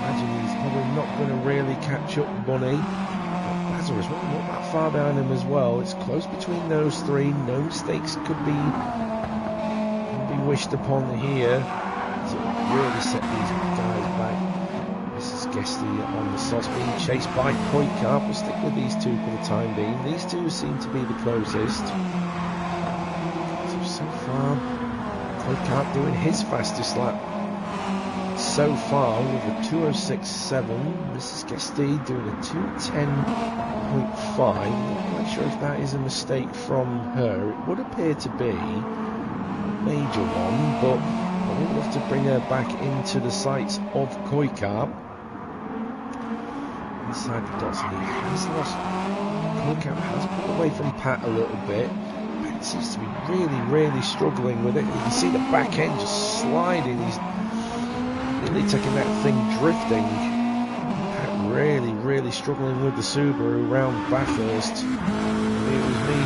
imagine he's probably not going to really catch up Bunny. But Lazarus wasn't not that far behind him as well. It's close between those three. No mistakes could be wished upon here. So really set these guys back. This is Guesty on the sauce, being chased by Koikart. We'll stick with these two for the time being. These two seem to be the closest. So far, Koikart doing his fastest lap so far with a 2:06.7. Mrs. Guesty doing a 2:10.5. Not quite sure if that is a mistake from her. It would appear to be a major one, but I would love to bring her back into the sights of Koikart. Inside the dots, and he has lost. Koikart has pulled away from Pat a little bit. Pat seems to be really struggling with it. You can see the back end just sliding. He's really taking that thing drifting. Pat really struggling with the Subaru round Bathurst. It was me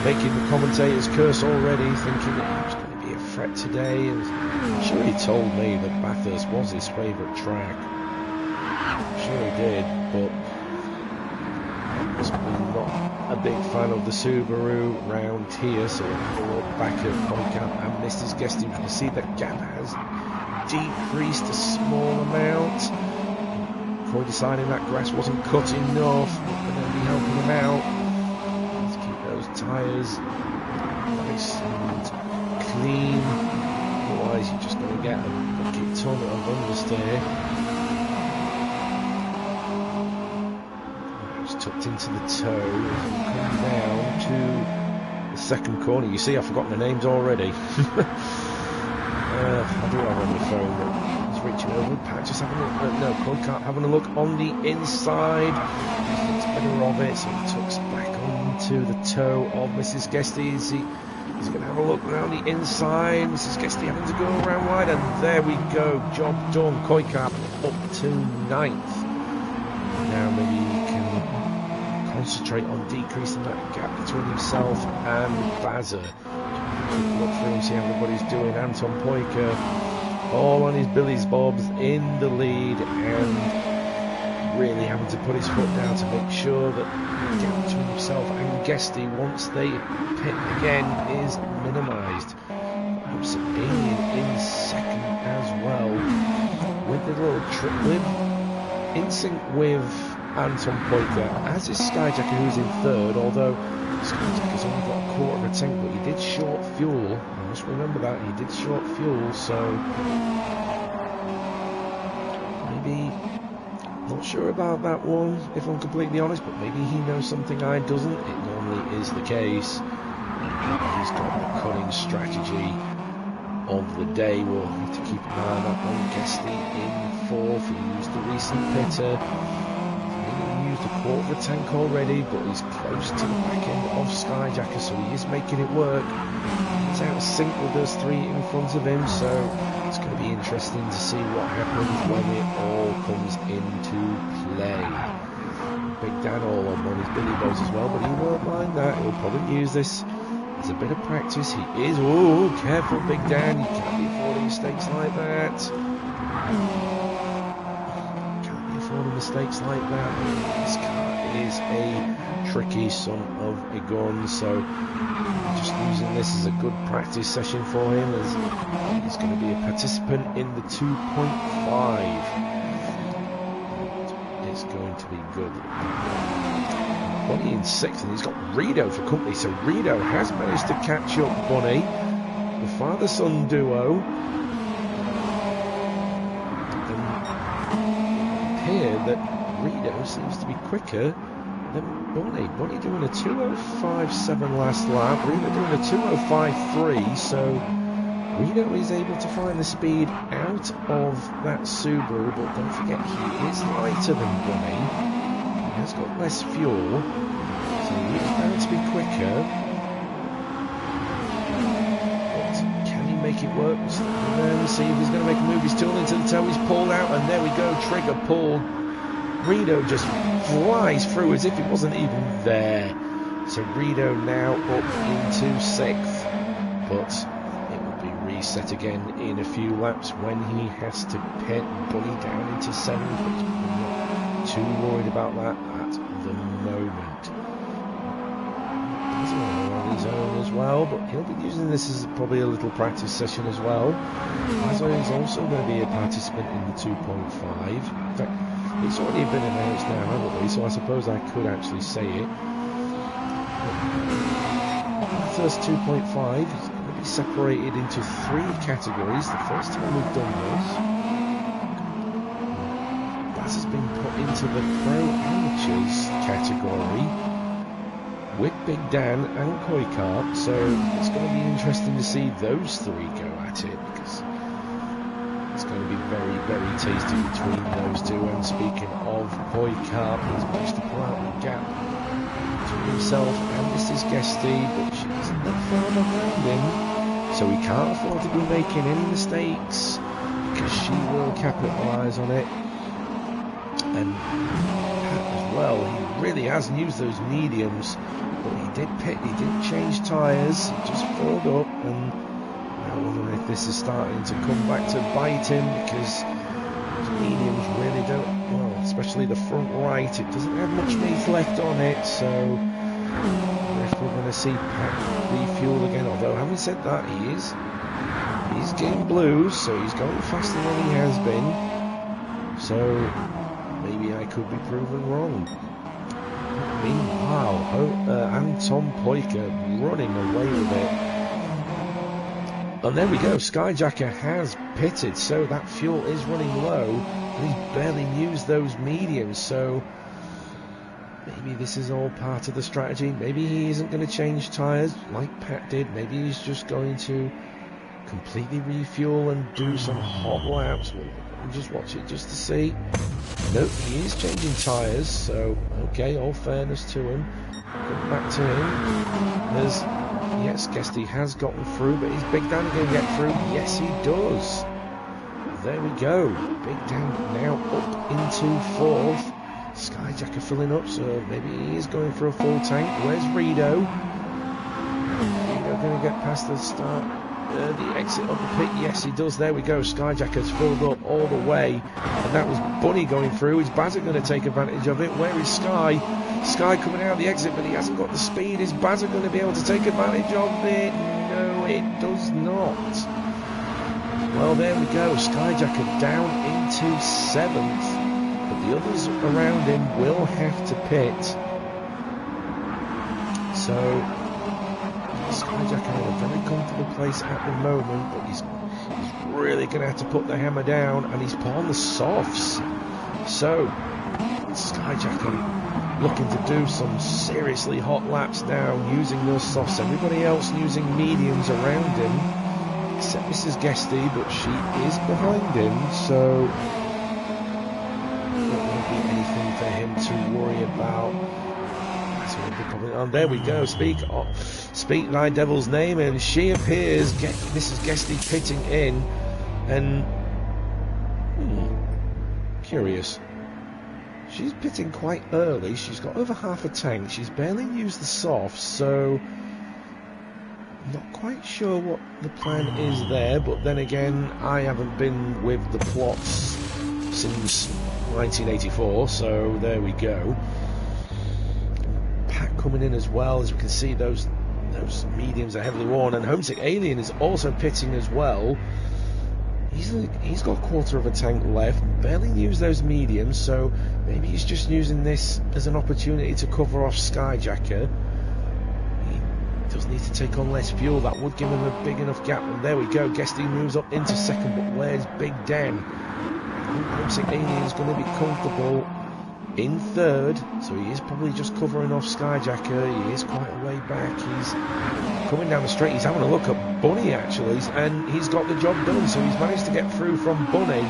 making the commentators curse already, thinking that it was going to be a threat today. And I'm sure he told me that Bathurst was his favourite track. I'm sure he did, but I must be not a big fan of the Subaru round here. So we'll have a look back at Koikart and Mrs. Guesty. You can see that gap has decreased a small amount. Before deciding that grass wasn't cut enough, not going to be helping him out. Let's keep those tyres nice and clean. Otherwise, you're just going to get a bucket ton of understeer. It's tucked into the toe. As we come down to the second corner, you see I've forgotten the names already. I do have on the phone, but he's reaching over. Pat just having a look. No, Koikart having a look on the inside. He thinks better of it, so he tucks back onto the toe of Mrs. Guesty. He's going to have a look around the inside. Mrs. Guesty having to go around wide, and there we go. Job done. Koikart up to 9th. Now maybe he can concentrate on decreasing that gap between himself and Bazza. Look through and see how everybody's doing. Anton Poika all on his billy's bobs in the lead, and really having to put his foot down to make sure that the gap between himself and Guesty once they pit again is minimised. Alien in 2nd as well, with the little trip in sync with Anton Poika, as is Skyjacker, who's in 3rd, although Skyjacker's only got a quarter of a tank, but he did short fuel. I must remember that, he did short fuel, so maybe, not sure about that one, if I'm completely honest, but maybe he knows something I doesn't. It normally is the case. He's got the cunning strategy of the day. We'll have to keep an eye on that one. Guesty in 4th, he used the recent pitter. A quarter of a tank already, but he's close to the back end of Skyjacker, so he is making it work. He's out of sync with those three in front of him, so it's going to be interesting to see what happens when it all comes into play. Big Dan all on one of his billy bows as well, but he won't mind that. He'll probably use this as a bit of practice. He is. Oh, careful, Big Dan. You can't be affording mistakes like that. Can't be affording mistakes like that. This car is a tricky son of a gun, so just using this as a good practice session for him, as he's going to be a participant in the 2.5. It's going to be good. Bunny in 6th, and he's got Rito for company, so Rito has managed to catch up Bunny, the father-son duo. And it appears that Rito seems to be quicker than Bunny. Bunny doing a 2:05.7 last lap, Rito doing a 2:05.3, so Rito is able to find the speed out of that Subaru, but don't forget he is lighter than Bunny. He has got less fuel, so he is bound to be quicker. But can he make it work? And then see if he's going to make a move. He's tool into the toe, he's pulled out, and there we go, trigger pulled. Rito just flies through as if it wasn't even there. So Rito now up into 6th, but it will be reset again in a few laps when he has to pit. Bunny down into 7th, but I'm not too worried about that at the moment. He's on his own as well, but he'll be using this as probably a little practice session as well. Lazo is also going to be a participant in the 2.5. In fact, it's already been announced now, haven't we? So I suppose I could actually say it. The first 2.5 is going to be separated into 3 categories. The first time we've done this, that has been put into the Pro Amateurs category with Big Dan and Koi Kart. So it's going to be interesting to see those 3 go at it, because it's going to be very, very tasty between those 2. And speaking of Koi Kart, he's managed to pull out the gap between himself and Mrs. Guesty, but she isn't that far behind him, so he can't afford to be making any mistakes, because she will capitalise on it. And as well, he really hasn't used those mediums, but he did pit, he did change tyres, he just filled up, and I'm wondering if this is starting to come back to bite him, because those mediums really don't, well, especially the front right, it doesn't have much meat left on it, so if we're going to see Pat refuel again, although having said that, he's getting blues, so he's going faster than he has been, so maybe I could be proven wrong. Meanwhile, Anton Poika running away with it. And there we go, Skyjacker has pitted, so that fuel is running low, and he's barely used those mediums, so maybe this is all part of the strategy. Maybe he isn't going to change tyres like Pat did. Maybe he's just going to completely refuel and do some hot laps. We'll just watch it just to see. Nope, he is changing tyres, so okay, all fairness to him. Come back to him. There's, yes, Guesty has gotten through, but is Big Dan going to get through? Yes, he does. There we go. Big Dan now up into 4th. Skyjacker filling up, so maybe he is going for a full tank. Where's Rito? Rito going to get past the start, the exit of the pit. Yes, he does. There we go. Skyjacker's filled up all the way, and that was Bunny going through. Is Bazza going to take advantage of it? Where is Sky? Sky coming out of the exit, but he hasn't got the speed. Is Bazza going to be able to take advantage of it? No, it does not. Well, there we go. Skyjacker down into 7th. But the others around him will have to pit. So Skyjacker in a very comfortable place at the moment, but he's really going to have to put the hammer down, and he's put on the softs. So Skyjacker looking to do some seriously hot laps now using those softs. Everybody else using mediums around him, except Mrs. Guesty, but she is behind him, so anything for him to worry about. That's what we're probably on. There we go. Speak thy devil's name, and she appears. Mrs. Guesty pitting in, and curious. She's pitting quite early. She's got over half a tank. She's barely used the softs, so Not quite sure what the plan is there, but then again, I haven't been with the plots since 1984, so there we go. Pack coming in as well, as we can see those mediums are heavily worn, and Homesick Alien is also pitting as well. He's got a quarter of a tank left, barely used those mediums, so maybe he's just using this as an opportunity to cover off Skyjacker. He does need to take on less fuel, that would give him a big enough gap, and there we go, Guesty moves up into second, but where's Big Dan? Homesick Alien is going to be comfortable in third, so he is probably just covering off Skyjacker. He is quite a way back, he's coming down the straight, he's having a look at Bunny actually, and he's got the job done, so he's managed to get through from Bunny.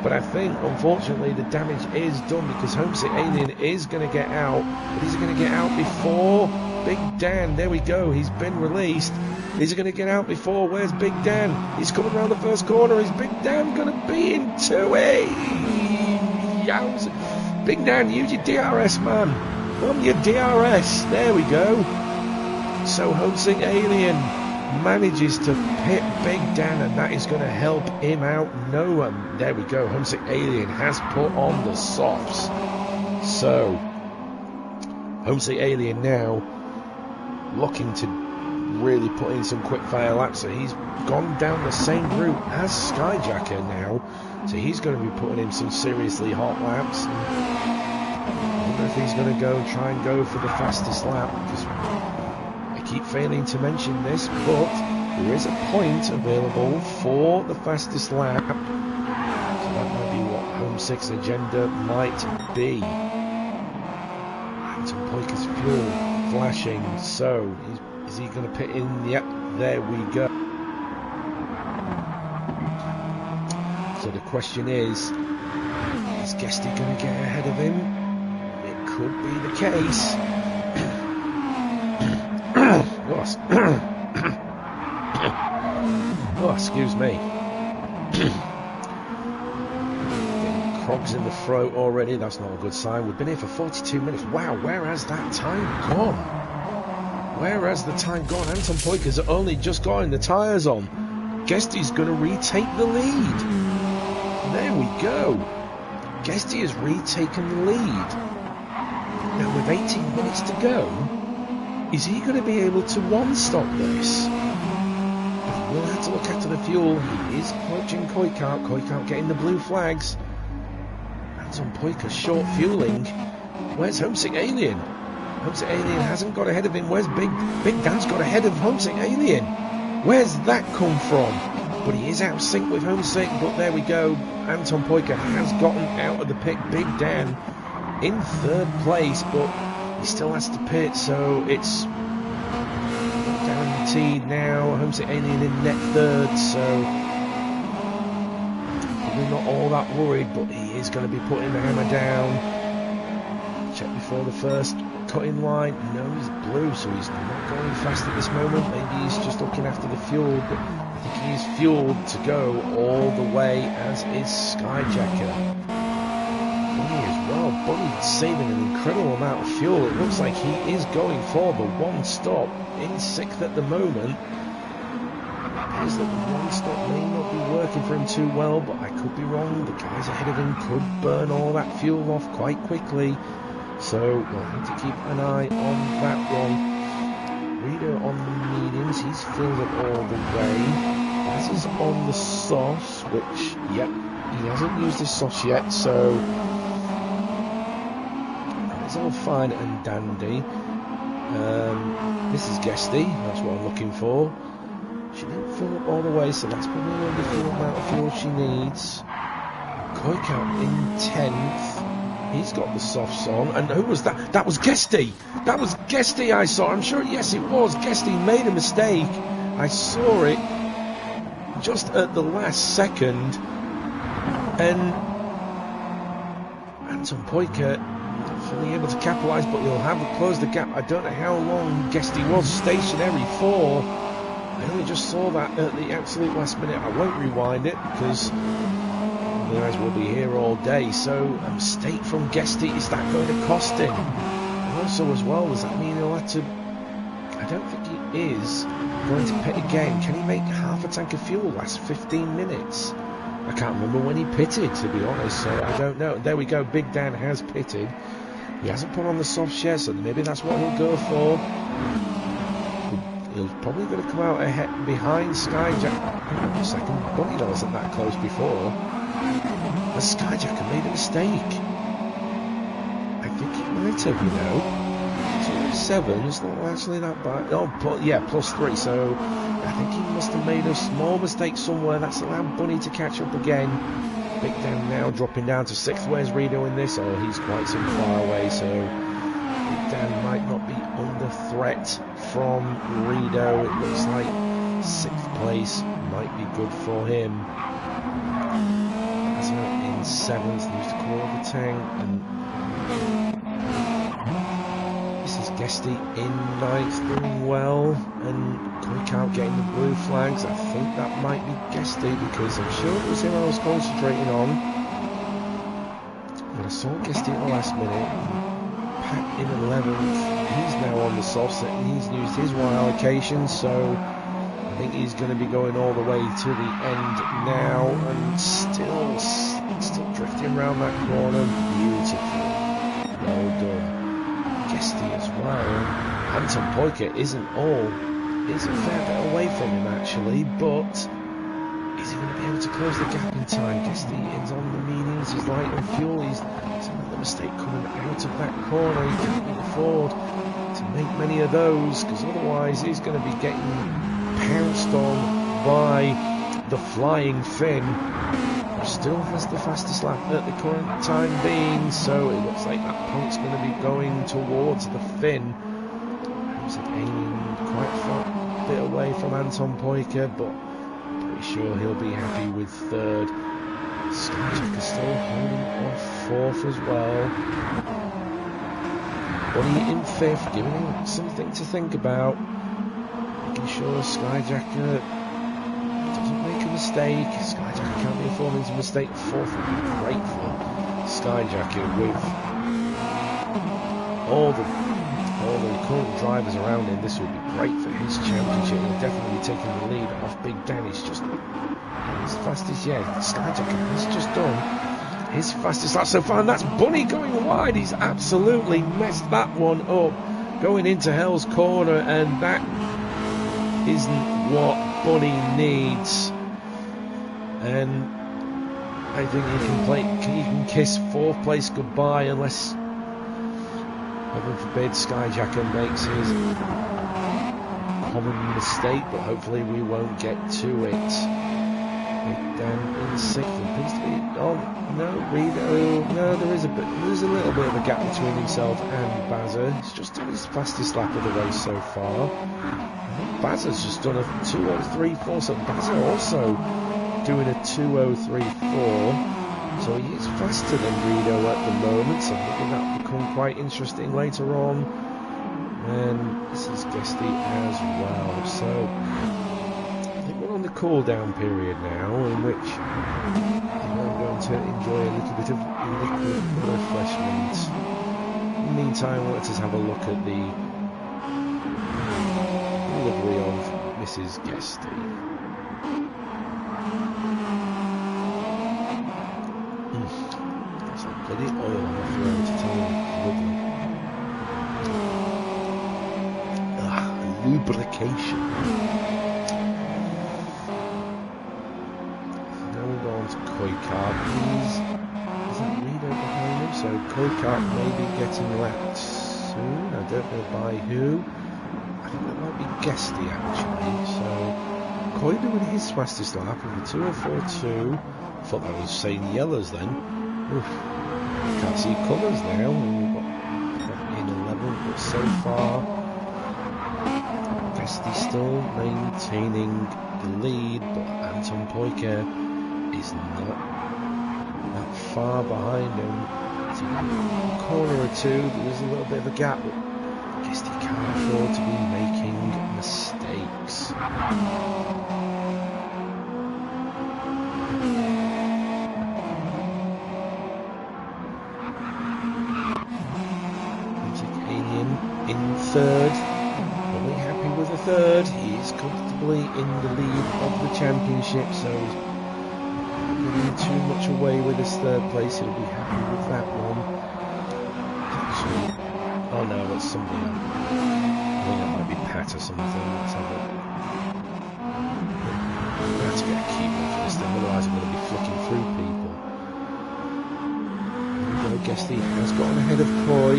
But I think unfortunately the damage is done, because Homesick Alien is going to get out, but he's going to get out before Big Dan. There we go, he's been released. Is he going to get out before? Where's Big Dan? He's coming around the first corner. Is Big Dan going to be into it? Yowza. Big Dan, use your DRS, man. On your DRS. There we go. So Homesick Alien manages to pit Big Dan, and that is going to help him out. No, there we go. Homesick Alien has put on the softs. So Homesick Alien now looking to really put in some quick fire laps, so he's gone down the same route as Skyjacker now, so he's going to be putting in some seriously hot laps. I wonder if he's going to go try and go for the fastest lap, because I keep failing to mention this, but there is a point available for the fastest lap, so that might be what Homesick's agenda might be. Anton Poiker's fuel flashing, so is he going to pit in? Yep, there we go. So the question is Guesty going to get ahead of him? It could be the case. Oh, excuse me. Getting crogs in the throat already, that's not a good sign. We've been here for 42 minutes. Wow, where has that time gone? Where has the time gone? Anton Poiker's only just gotten the tyres on. Guesty's going to retake the lead. There we go. Guesty has retaken the lead. Now with 18 minutes to go, is he going to be able to one-stop this? But he will have to look after the fuel. He is approaching Koikart. Koikart getting the blue flags. Anton Poiker short fueling. Where's Homesick Alien? Homesick Alien hasn't got ahead of him. Where's Big Dan's got ahead of Homesick Alien? Where's that come from? But he is out of sync with Homesick, but there we go. Anton Poiker has gotten out of the pit. Big Dan in third place, but he still has to pit, so it's guaranteed now. Homesick Alien in net third, so probably not all that worried, but he is going to be putting the hammer down. Check before the first cutting line. No, he's blue, so he's not going fast at this moment. Maybe he's just looking after the fuel, but I think he's fueled to go all the way, as is Skyjacker. Bunny as well. Bunny saving an incredible amount of fuel. It looks like he is going for the one stop in sixth at the moment. It appears that the one stop may not be working for him too well, but I could be wrong. The guys ahead of him could burn all that fuel off quite quickly. So we'll need to keep an eye on that one. Reader on the mediums, he's filled it all the way. As is on the softs, which, yep, he hasn't used his softs yet, so it's all fine and dandy. This is Guesty, that's what I'm looking for. She didn't fill up all the way, so that's probably the full amount of fuel she needs. Koikart in 10th. He's got the softs on, and who was that? That was Guesty. That was Guesty I saw. I'm sure, yes, it was. Guesty made a mistake. I saw it just at the last second, and Anton Poiker not fully able to capitalise, but he'll have closed the gap. I don't know how long Guesty was stationary for. I only just saw that at the absolute last minute. I won't rewind it because otherwise we'll be here all day. So a mistake from Guesty, is that going to cost him? And also as well, does that mean he'll have to... I don't think it is. going to pit again. Can he make half a tank of fuel last 15 minutes? I can't remember when he pitted, to be honest, so I don't know. There we go, Big Dan has pitted. He hasn't put on the softs yet, so maybe that's what he'll go for. He's probably going to come out ahead behind Skyjack. Hang on a second, Bunny wasn't that close before. The Skyjacker made a mistake. I think he might have, you know. 7, it's not actually that bad. Oh, but yeah, +3, so I think he must have made a small mistake somewhere. That's allowed Bunny to catch up again. Big Dan now dropping down to 6th. Where's Rito in this? Oh, he's quite some far away, so Big Dan might not be under threat from Rito. It looks like 6th place might be good for him. As in 7th, used to call the tank, and Guesty in 9th, doing well, and Quick out getting the blue flags. I think that might be Guesty, because I'm sure it was him I was concentrating on. But I saw Guesty at the last minute. Pat in 11th. He's now on the softs, and he's used his Y allocation, so I think he's going to be going all the way to the end now, and still drifting around that corner. Beautiful. Well done. Guesty as well. Anton Poiker is a fair bit away from him actually, but is he going to be able to close the gap in time? Guesty is on the mediums, he's light on fuel, he's another mistake coming out of that corner. He can't afford to make many of those, because otherwise he's going to be getting pounced on by the flying Finn. Still has the fastest lap at the current time being, so it looks like that punk's going to be going towards the Finn. Who's aiming quite far a bit away from Anton Poiker, but pretty sure he'll be happy with 3rd. Skyjacker still holding off 4th as well. Bunny in 5th, giving him something to think about. Making sure Skyjacker doesn't make a mistake. Skyjacker can't be affording to mistake. 4th would be great for Skyjacker, with all the current drivers around him. This would be great for his championship. He'll definitely be taking the lead off Big Dan. He's just as fast as Skyjacker has just done his fastest lap so far, and that's Bunny going wide. He's absolutely messed that one up, going into Hell's Corner, and that isn't what Bunny needs. And I think he can kiss 4th place goodbye, unless, heaven forbid, Skyjacker makes his common mistake, but hopefully we won't get to it. Dan in 6th, appears to be, oh no, Rito, no, there's a little bit of a gap between himself and Bazza. He's just done his fastest lap of the race so far. I think Bazza's just done a 2:03.4, so Bazza also doing a 2:03.4, so he is faster than Rito at the moment, so I think that'll become quite interesting later on. And this is Guesty as well, so I think we're on the cool down period now, in which I'm going to enjoy a little bit of liquid refreshment. In the meantime, let us have a look at the delivery of Mrs. Guesty. Bloody oil on the throat, to tell you, lovely. Lubrication. Now we're going to Koikart. Is that Rito behind him? So Koikart may be getting lapped soon. I don't know by who. I think that might be Guesty actually. So Koi doing his fastest lap of a 2:04.2. I thought that was saying yellows then. Oof. Can't see colours now. We've got in 11th, but so far Guesty still maintaining the lead, but Anton Poiker is not that far behind him. It's a corner or two, there's a little bit of a gap, but Guesty can't afford to be making mistakes. In 3rd, probably happy with a third. He is comfortably in the lead of the championship, so he's not giving too much away with his third place. He'll be happy with that one. Actually, oh no, that's somebody. I think that might be Pat or something. Let's have a look. I'm going to have to get a keyboard for this thing, otherwise I'm going to be flicking through people. I guess he has gotten ahead of Coy.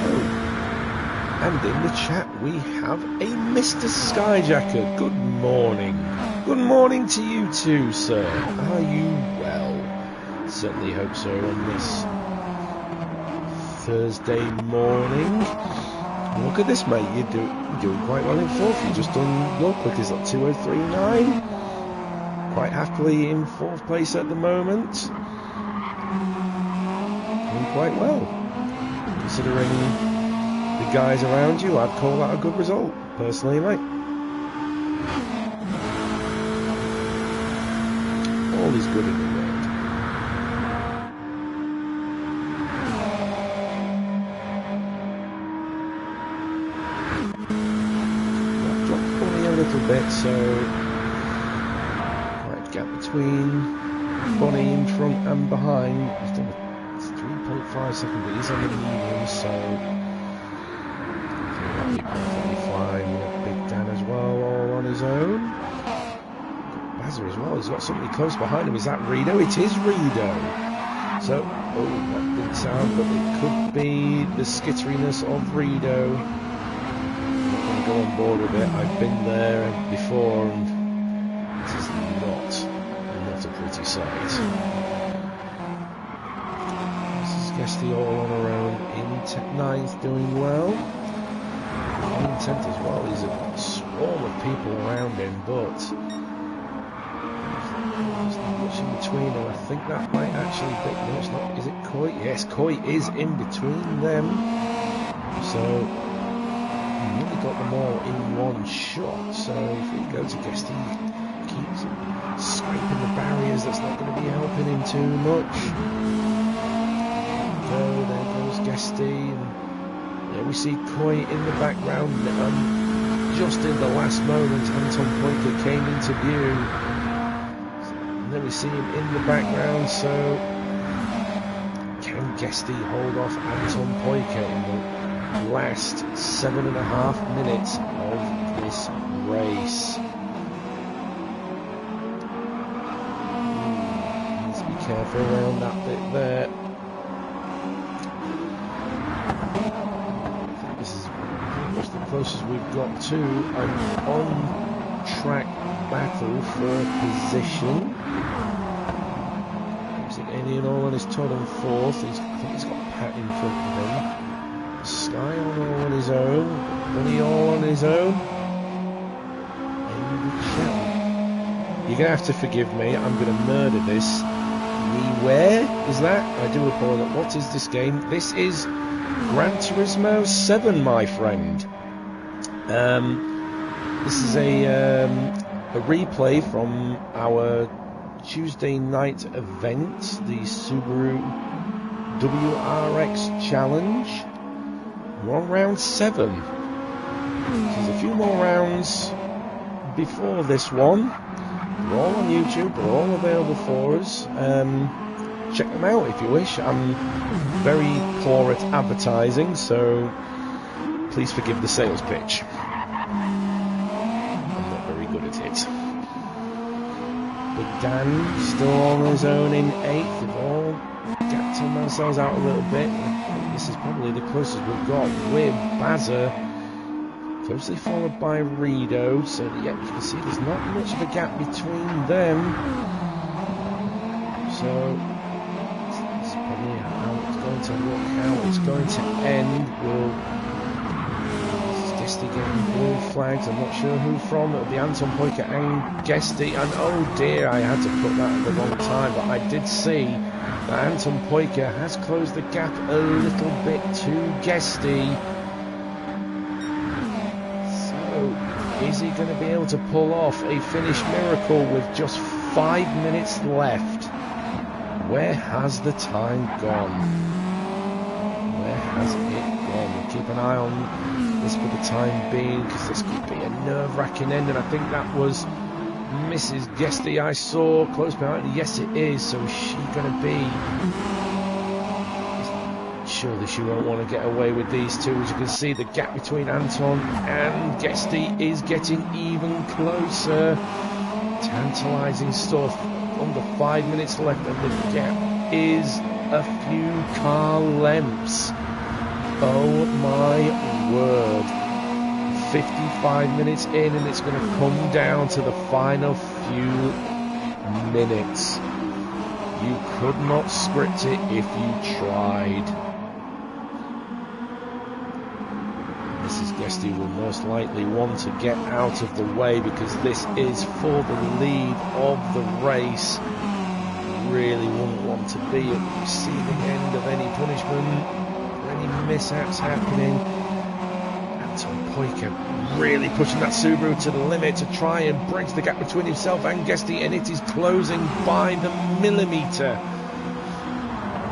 Oh. And in the chat we have a Mr. Skyjacker. Good morning. Good morning to you too, sir. Are you well? Certainly hope so on this Thursday morning. Look at this, mate. You're doing quite well in fourth. You've just done your quickest at 2:03.9. Quite happily in fourth place at the moment. Doing quite well. Considering the guys around you, I'd call that a good result, personally, mate. All is good in the world. I've dropped Bonnie a little bit, so quite a gap between Bonnie in front and behind. He's done a 3.5 second, but he's on the medium, so perfectly fine. Big Dan as well, all on his own. Bazza as well, he's got somebody close behind him. Is that Rido? It is Rido. So, oh, that didn't sound, but it could be the skitteriness of Rido. I'm not going to go on board with it. I've been there before, and this is not a pretty sight. This is Guesty all on around in Tech 9th, doing well. In 10th as well. There's a swarm of people around him, but there's not much in between, and I think that might actually be, no, it's not. Is it Coy? Yes, Coy is in between them, so he really got them all in one shot. So if we go to Guesty, he keeps scraping the barriers. That's not going to be helping him too much. There goes Guesty, and there we see Coy in the background, and just in the last moment Anton Pointer came into view, and then we see him in the background. So can Guesty hold off Anton Pointer in the last 7.5 minutes of this race? Needs to be careful around that bit there. Closest we've got to an on-track battle for position. Is it Alien all on his Todd on fourth? I think he's got Pat in front of him. Sky all on his own. Bunny all on his own. You're going to have to forgive me. I'm going to murder this. Where is that? I do apologize. What is this game? This is Gran Turismo 7, my friend. This is a replay from our Tuesday night event, the Subaru WRX Challenge. We're on round 7. There's a few more rounds before this one. They're all on YouTube, they're all available for us. Check them out if you wish. I'm very poor at advertising, so please forgive the sales pitch. I'm not very good at it. Big Dan still on his own in 8th. We've all gapped themselves out a little bit. I think this is probably the closest we've got with Bazza, closely followed by Rido. So yeah, you can see there's not much of a gap between them. So it's probably how it's going to look, how it's going to end. Will Guesty getting blue flags? I'm not sure who from. It'll be Anton Pointer and Guesty. And oh dear, I had to put that at the wrong time, but I did see that Anton Pointer has closed the gap a little bit to Guesty. So is he going to be able to pull off a finish miracle with just 5 minutes left? Where has the time gone? where has it gone? We'll keep an eye on this for the time being, because this could be a nerve-wracking end, and I think that was Mrs. Guesty I saw close behind. Yes, it is. So is she going to be? Surely she won't want to get away with these two. As you can see, the gap between Anton and Guesty is getting even closer. Tantalising stuff. Under 5 minutes left, and the gap is a few car lengths. Oh my word. 55 minutes in, and it's going to come down to the final few minutes. You could not script it if you tried. Mrs. Guesty will most likely want to get out of the way, because this is for the lead of the race. Really wouldn't want to be at the receiving end of any punishment or any mishaps happening. Anton Poiker really pushing that Subaru to the limit to try and bridge the gap between himself and Guesty, and it is closing by the millimetre.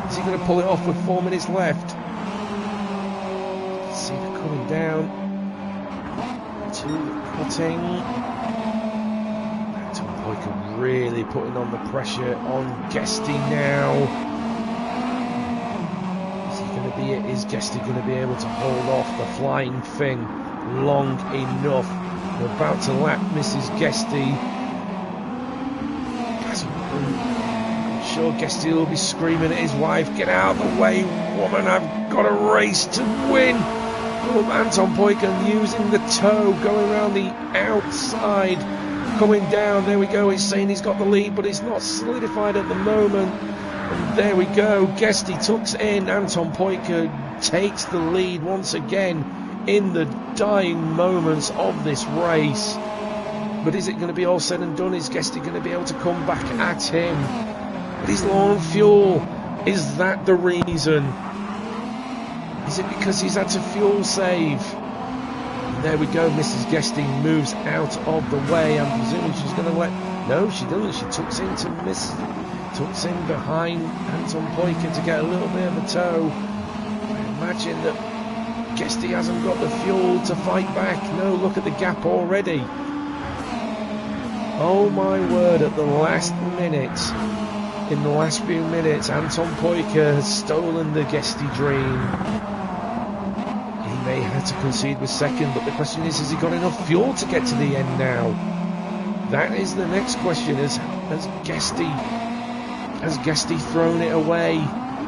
Is he going to pull it off with 4 minutes left? See, they're coming down to the cutting. Anton Poiker really putting on the pressure on Guesty now. Is he going to be it? Is Guesty going to be able to hold off the flying thing long enough? We're about to lap Mrs. Guesty. I'm sure Guesty will be screaming at his wife, "Get out of the way, woman, I've got a race to win." Oh, Anton Poiker using the toe, going around the outside, coming down. There we go. He's saying he's got the lead, but it's not solidified at the moment. And there we go. Guesty tucks in. Anton Poiker takes the lead once again in the dying moments of this race. But is it going to be all said and done? Is Guesty going to be able to come back at him? But he's low on fuel. Is that the reason? Is it because he's had to fuel save? And there we go. Mrs. Guesty moves out of the way. I'm presuming she's going to let... No, she doesn't. She tucks tucks in behind Anton Poiker to get a little bit of a tow. I imagine that Guesty hasn't got the fuel to fight back. No, look at the gap already. Oh my word, at the last minute, in the last few minutes, Anton Poiker has stolen the Guesty dream. He may have to concede with second, but the question is, has he got enough fuel to get to the end now? That is the next question. Has Guesty thrown it away?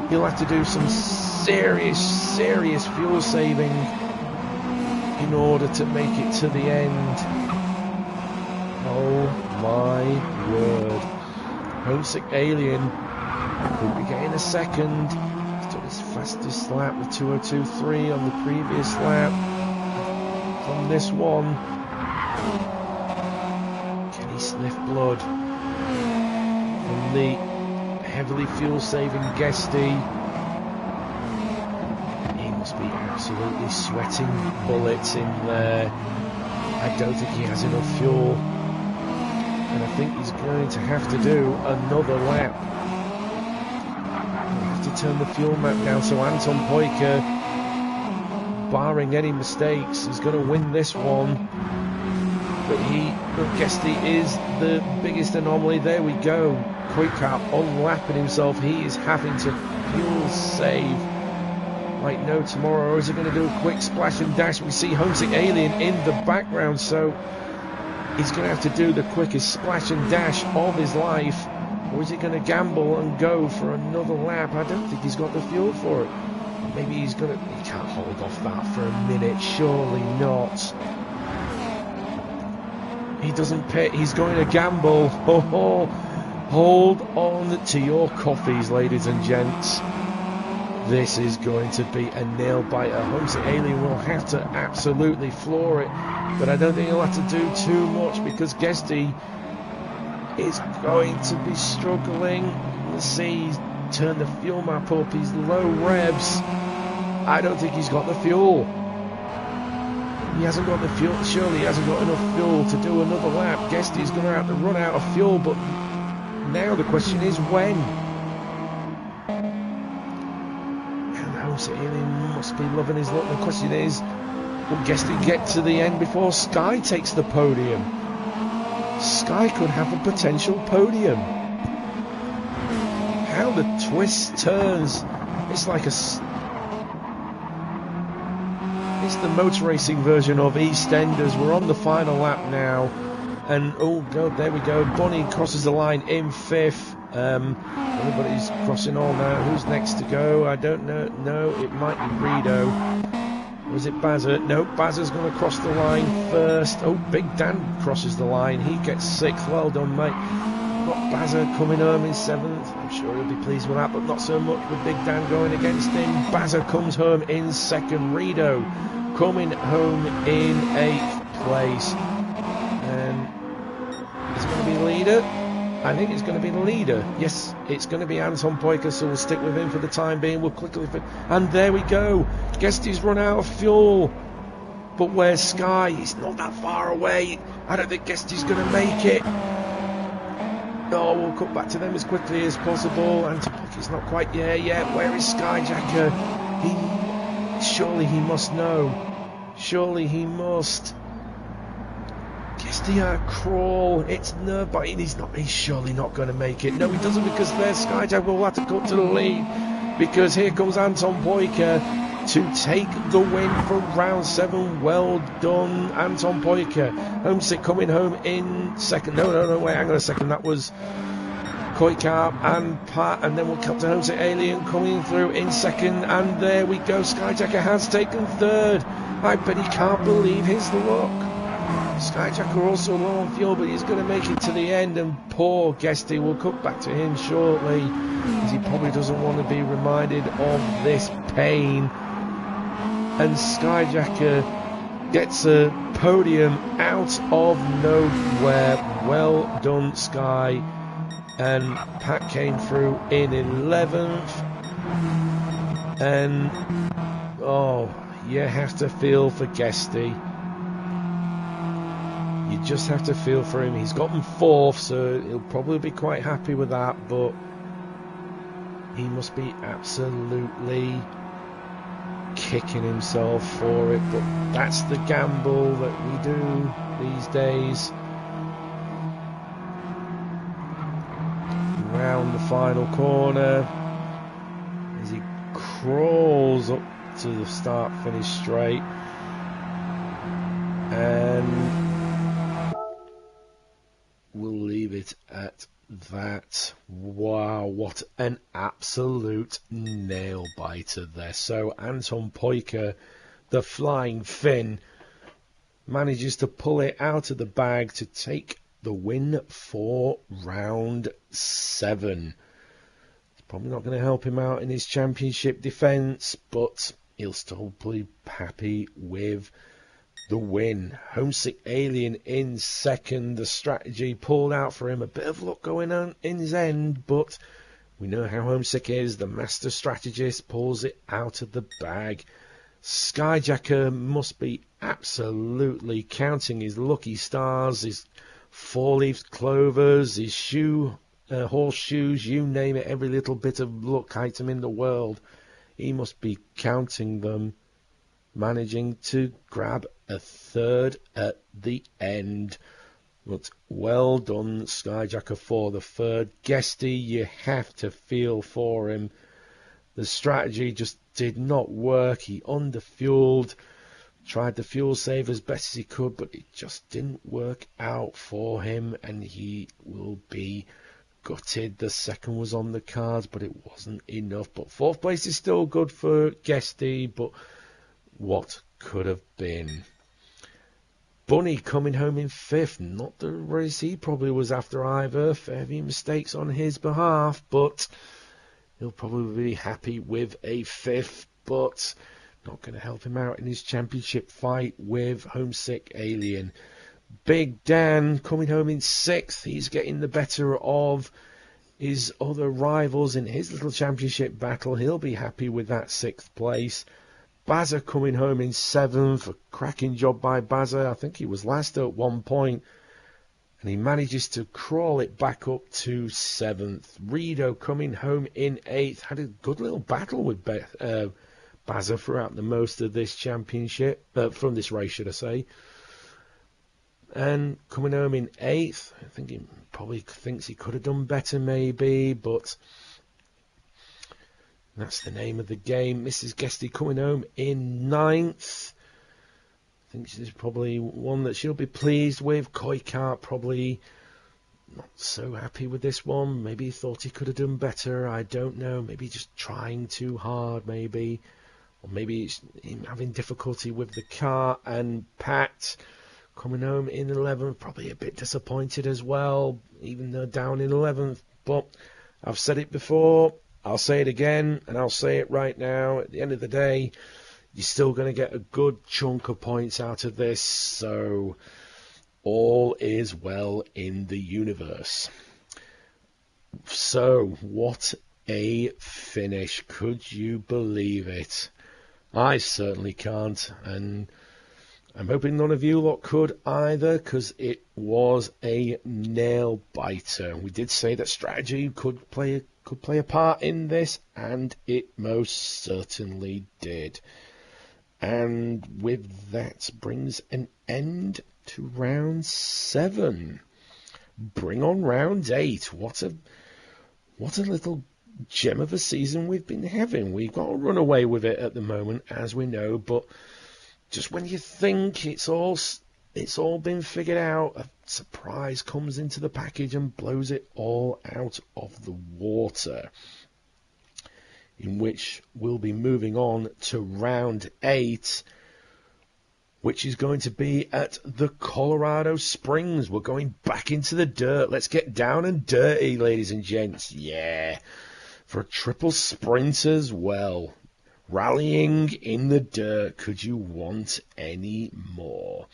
He'll have to do some serious fuel saving in order to make it to the end. Oh my word. Homesick Alien could be getting a second. He's done his fastest lap with 2:02.3 on the previous lap. From this one, can he sniff blood from the heavily fuel saving Guesty? He must be absolutely sweating bullets in there. I don't think he has enough fuel, and I think he's going to have to do another lap. He'll have to turn the fuel map down, so Anton Poiker, barring any mistakes, is going to win this one. But Guesty is the biggest anomaly. There we go. Quickcap unlapping himself. He is having to fuel save like no tomorrow. Or is he going to do a quick splash and dash? We see Homesick Alien in the background, so he's going to have to do the quickest splash and dash of his life. Or is he going to gamble and go for another lap? I don't think he's got the fuel for it. Maybe he's going to... He can't hold off that for a minute. Surely not. He doesn't pit. He's going to gamble. Oh, hold on to your coffees, ladies and gents. This is going to be a nail biter. Homesick Alien will have to absolutely floor it, but I don't think he'll have to do too much because Guesty is going to be struggling. Let's see, he's turned the fuel map up. He's low revs. I don't think he's got the fuel. He hasn't got the fuel. Surely he hasn't got enough fuel to do another lap. Guesty's going to have to run out of fuel, but now the question is when. And Homesick Alien must be loving his luck. The question is, will Guesty get to the end before Sky takes the podium? Sky could have a potential podium. How the twist turns. It's like it's the motor racing version of EastEnders. We're on the final lap now. And, oh, God, there we go. Bonnie crosses the line in 5th. Everybody's crossing all now. Who's next to go? I don't know. No, it might be Rido. Was it Bazza? No, Bazza's going to cross the line first. Oh, Big Dan crosses the line. He gets 6th. Well done, mate. Got Bazza coming home in 7th. I'm sure he'll be pleased with that, but not so much with Big Dan going against him. Bazza comes home in 2nd. Rido coming home in 8th place. And it's going to be leader. I think it's going to be the leader. Yes, it's going to be Anton Poiker, so we'll stick with him for the time being. We'll quickly... And there we go. Guesty's run out of fuel. But where's Sky? He's not that far away. I don't think Guesty's going to make it. Oh, we'll cut back to them as quickly as possible. Anton Poiker's not quite there yet. Where is Skyjacker? Surely he must know. Surely he must. Guesty crawl. It's nerve biting. He's surely not going to make it. No, he doesn't, because there's Skyjack will have to cut to the lead, because here comes Anton Poiker to take the win for round 7. Well done, Anton Poiker. Homesick coming home in 2nd. No, wait, hang on a second. That was Koikar and Pat, and then we'll cut to Homesick Alien coming through in 2nd, and there we go. Skyjacker has taken 3rd. I bet he can't believe his luck. Skyjacker also low on fuel, but he's going to make it to the end, and poor Guesty. We'll cut back to him shortly, as he probably doesn't want to be reminded of this pain. And Skyjacker gets a podium out of nowhere. Well done, Sky. And Pat came through in 11th. And, oh, you have to feel for Guesty. You just have to feel for him. He's gotten 4th, so he'll probably be quite happy with that, but he must be absolutely kicking himself for it. But that's the gamble that we do these days. Round the final corner as he crawls up to the start-finish straight, and we'll leave it at that. Wow, what an absolute nail-biter there. So Anton Poiker, the Flying Finn, manages to pull it out of the bag to take the win for round 7. It's probably not going to help him out in his championship defence, but he'll still be happy with the win. Homesick Alien in 2nd. The strategy pulled out for him. A bit of luck going on in his end, but we know how Homesick is. The master strategist pulls it out of the bag. Skyjacker must be absolutely counting his lucky stars, his 4-leaf clovers, his horseshoes, you name it, every little bit of luck item in the world. He must be counting them, managing to grab a 3rd at the end. But well done, Skyjacker, for the 3rd. Guesty, you have to feel for him. The strategy just did not work. He underfueled, tried to fuel save as best as he could, but it just didn't work out for him, and he will be gutted. The 2nd was on the cards, but it wasn't enough. But 4th place is still good for Guesty, but what could have been. Bunny coming home in 5th. Not the race he probably was after either. Fair few mistakes on his behalf, but he'll probably be happy with a 5th, but not going to help him out in his championship fight with Homesick Alien. Big Dan coming home in 6th. He's getting the better of his other rivals in his little championship battle. He'll be happy with that 6th place. Bazza coming home in 7th. A cracking job by Bazza. I think he was last at one point, and he manages to crawl it back up to 7th. Rido coming home in 8th. Had a good little battle with spazzer throughout the most of this championship, from this race, should I say. And coming home in 8th, I think he probably thinks he could have done better maybe, but that's the name of the game. Mrs. Guesty coming home in 9th. I think this is probably one that she'll be pleased with. Koikart probably not so happy with this one. Maybe he thought he could have done better. I don't know. Maybe just trying too hard, maybe. Or maybe it's him having difficulty with the car. And Pat coming home in 11th, probably a bit disappointed as well, even though down in 11th. But I've said it before, I'll say it again, and I'll say it right now. At the end of the day, you're still going to get a good chunk of points out of this, so all is well in the universe. So, what a finish. Could you believe it? I certainly can't, and I'm hoping none of you lot could either, because it was a nail-biter. We did say that strategy could play a part in this, and it most certainly did. And with that brings an end to round 7. Bring on round 8. What a little gem of a season we've been having. We've got to run away with it at the moment, as we know, but just when you think it's all been figured out, a surprise comes into the package and blows it all out of the water. In which we'll be moving on to round 8, which is going to be at the Colorado Springs. We're going back into the dirt. Let's get down and dirty, ladies and gents. Yeah, for a triple sprint as well. Rallying in the dirt. Could you want any more?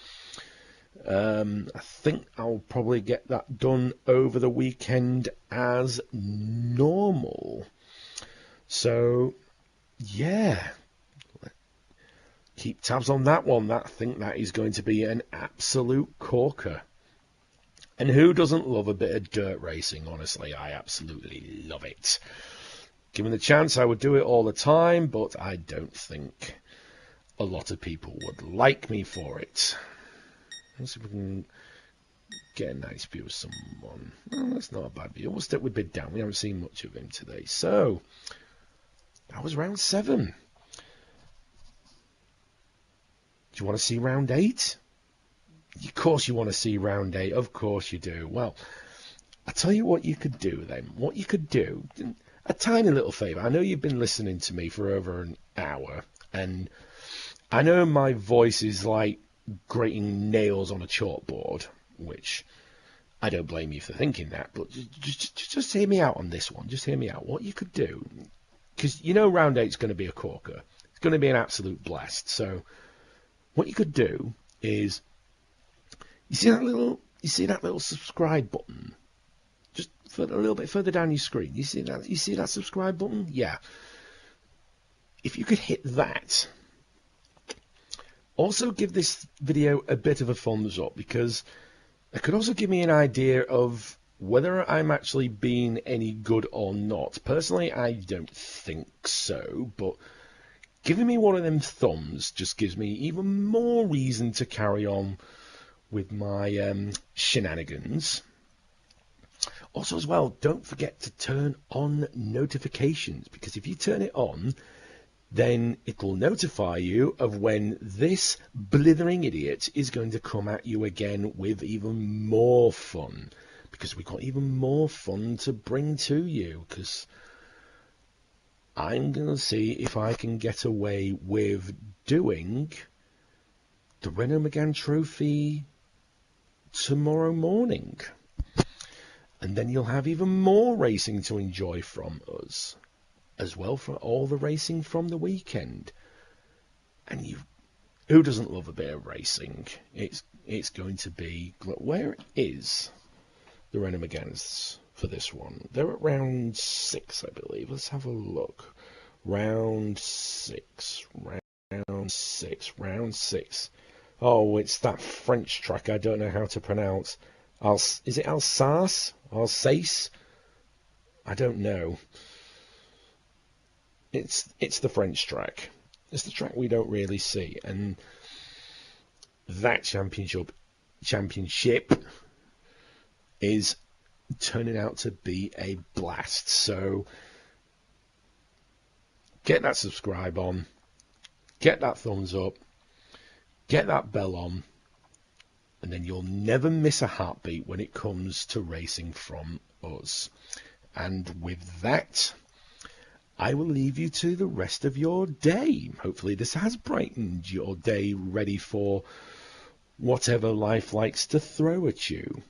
I think I'll probably get that done over the weekend as normal. So, yeah, keep tabs on that one. I think that is going to be an absolute corker. And who doesn't love a bit of dirt racing? Honestly, I absolutely love it. Given the chance, I would do it all the time, but I don't think a lot of people would like me for it. Let's see if we can get a nice view of someone. Well, that's not a bad view. We'll stick with Bid Down. We haven't seen much of him today. So, that was round 7. Do you want to see round 8? Of course you want to see round 8. Of course you do. Well, I'll tell you what you could do then. What you could do, a tiny little favour. I know you've been listening to me for over an hour, and I know my voice is like grating nails on a chalkboard, which I don't blame you for thinking that, but just hear me out on this one. Just hear me out. What you could do, because you know round 8 is going to be a corker. It's going to be an absolute blast. So what you could do is, you see that little subscribe button, just a little bit further down your screen. You see that subscribe button? Yeah. If you could hit that. Also give this video a bit of a thumbs up, because it could also give me an idea of whether I'm actually being any good or not. Personally, I don't think so, but giving me one of them thumbs just gives me even more reason to carry on with my shenanigans. Also as well, don't forget to turn on notifications, because if you turn it on, then it'll notify you of when this blithering idiot is going to come at you again with even more fun. Because we've got even more fun to bring to you. Because I'm going to see if I can get away with doing the Renault Megane Trophy tomorrow morning. And then you'll have even more racing to enjoy from us, as well, for all the racing from the weekend. And who doesn't love a bit of racing? It's going to be... Where is the Renault Meganes for this one? They're at round 6, I believe. Let's have a look. Round 6. Oh, it's that French track I don't know how to pronounce. Is it Alsace? Alsace? I don't know. It's the French track. It's the track we don't really see, and that championship is turning out to be a blast. So get that subscribe on, get that thumbs up, get that bell on, and then you'll never miss a heartbeat when it comes to racing from us. And with that, I will leave you to the rest of your day. Hopefully this has brightened your day, ready for whatever life likes to throw at you.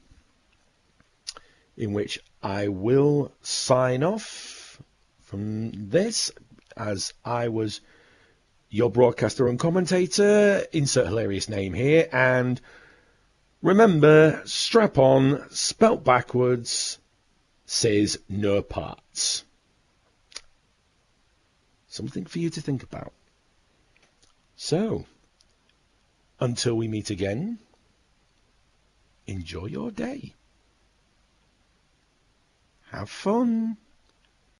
In which I will sign off from this, as I was your broadcaster and commentator, insert hilarious name here, and remember, strap on, spelt backwards, says no parts. Something for you to think about. So, until we meet again, enjoy your day. Have fun.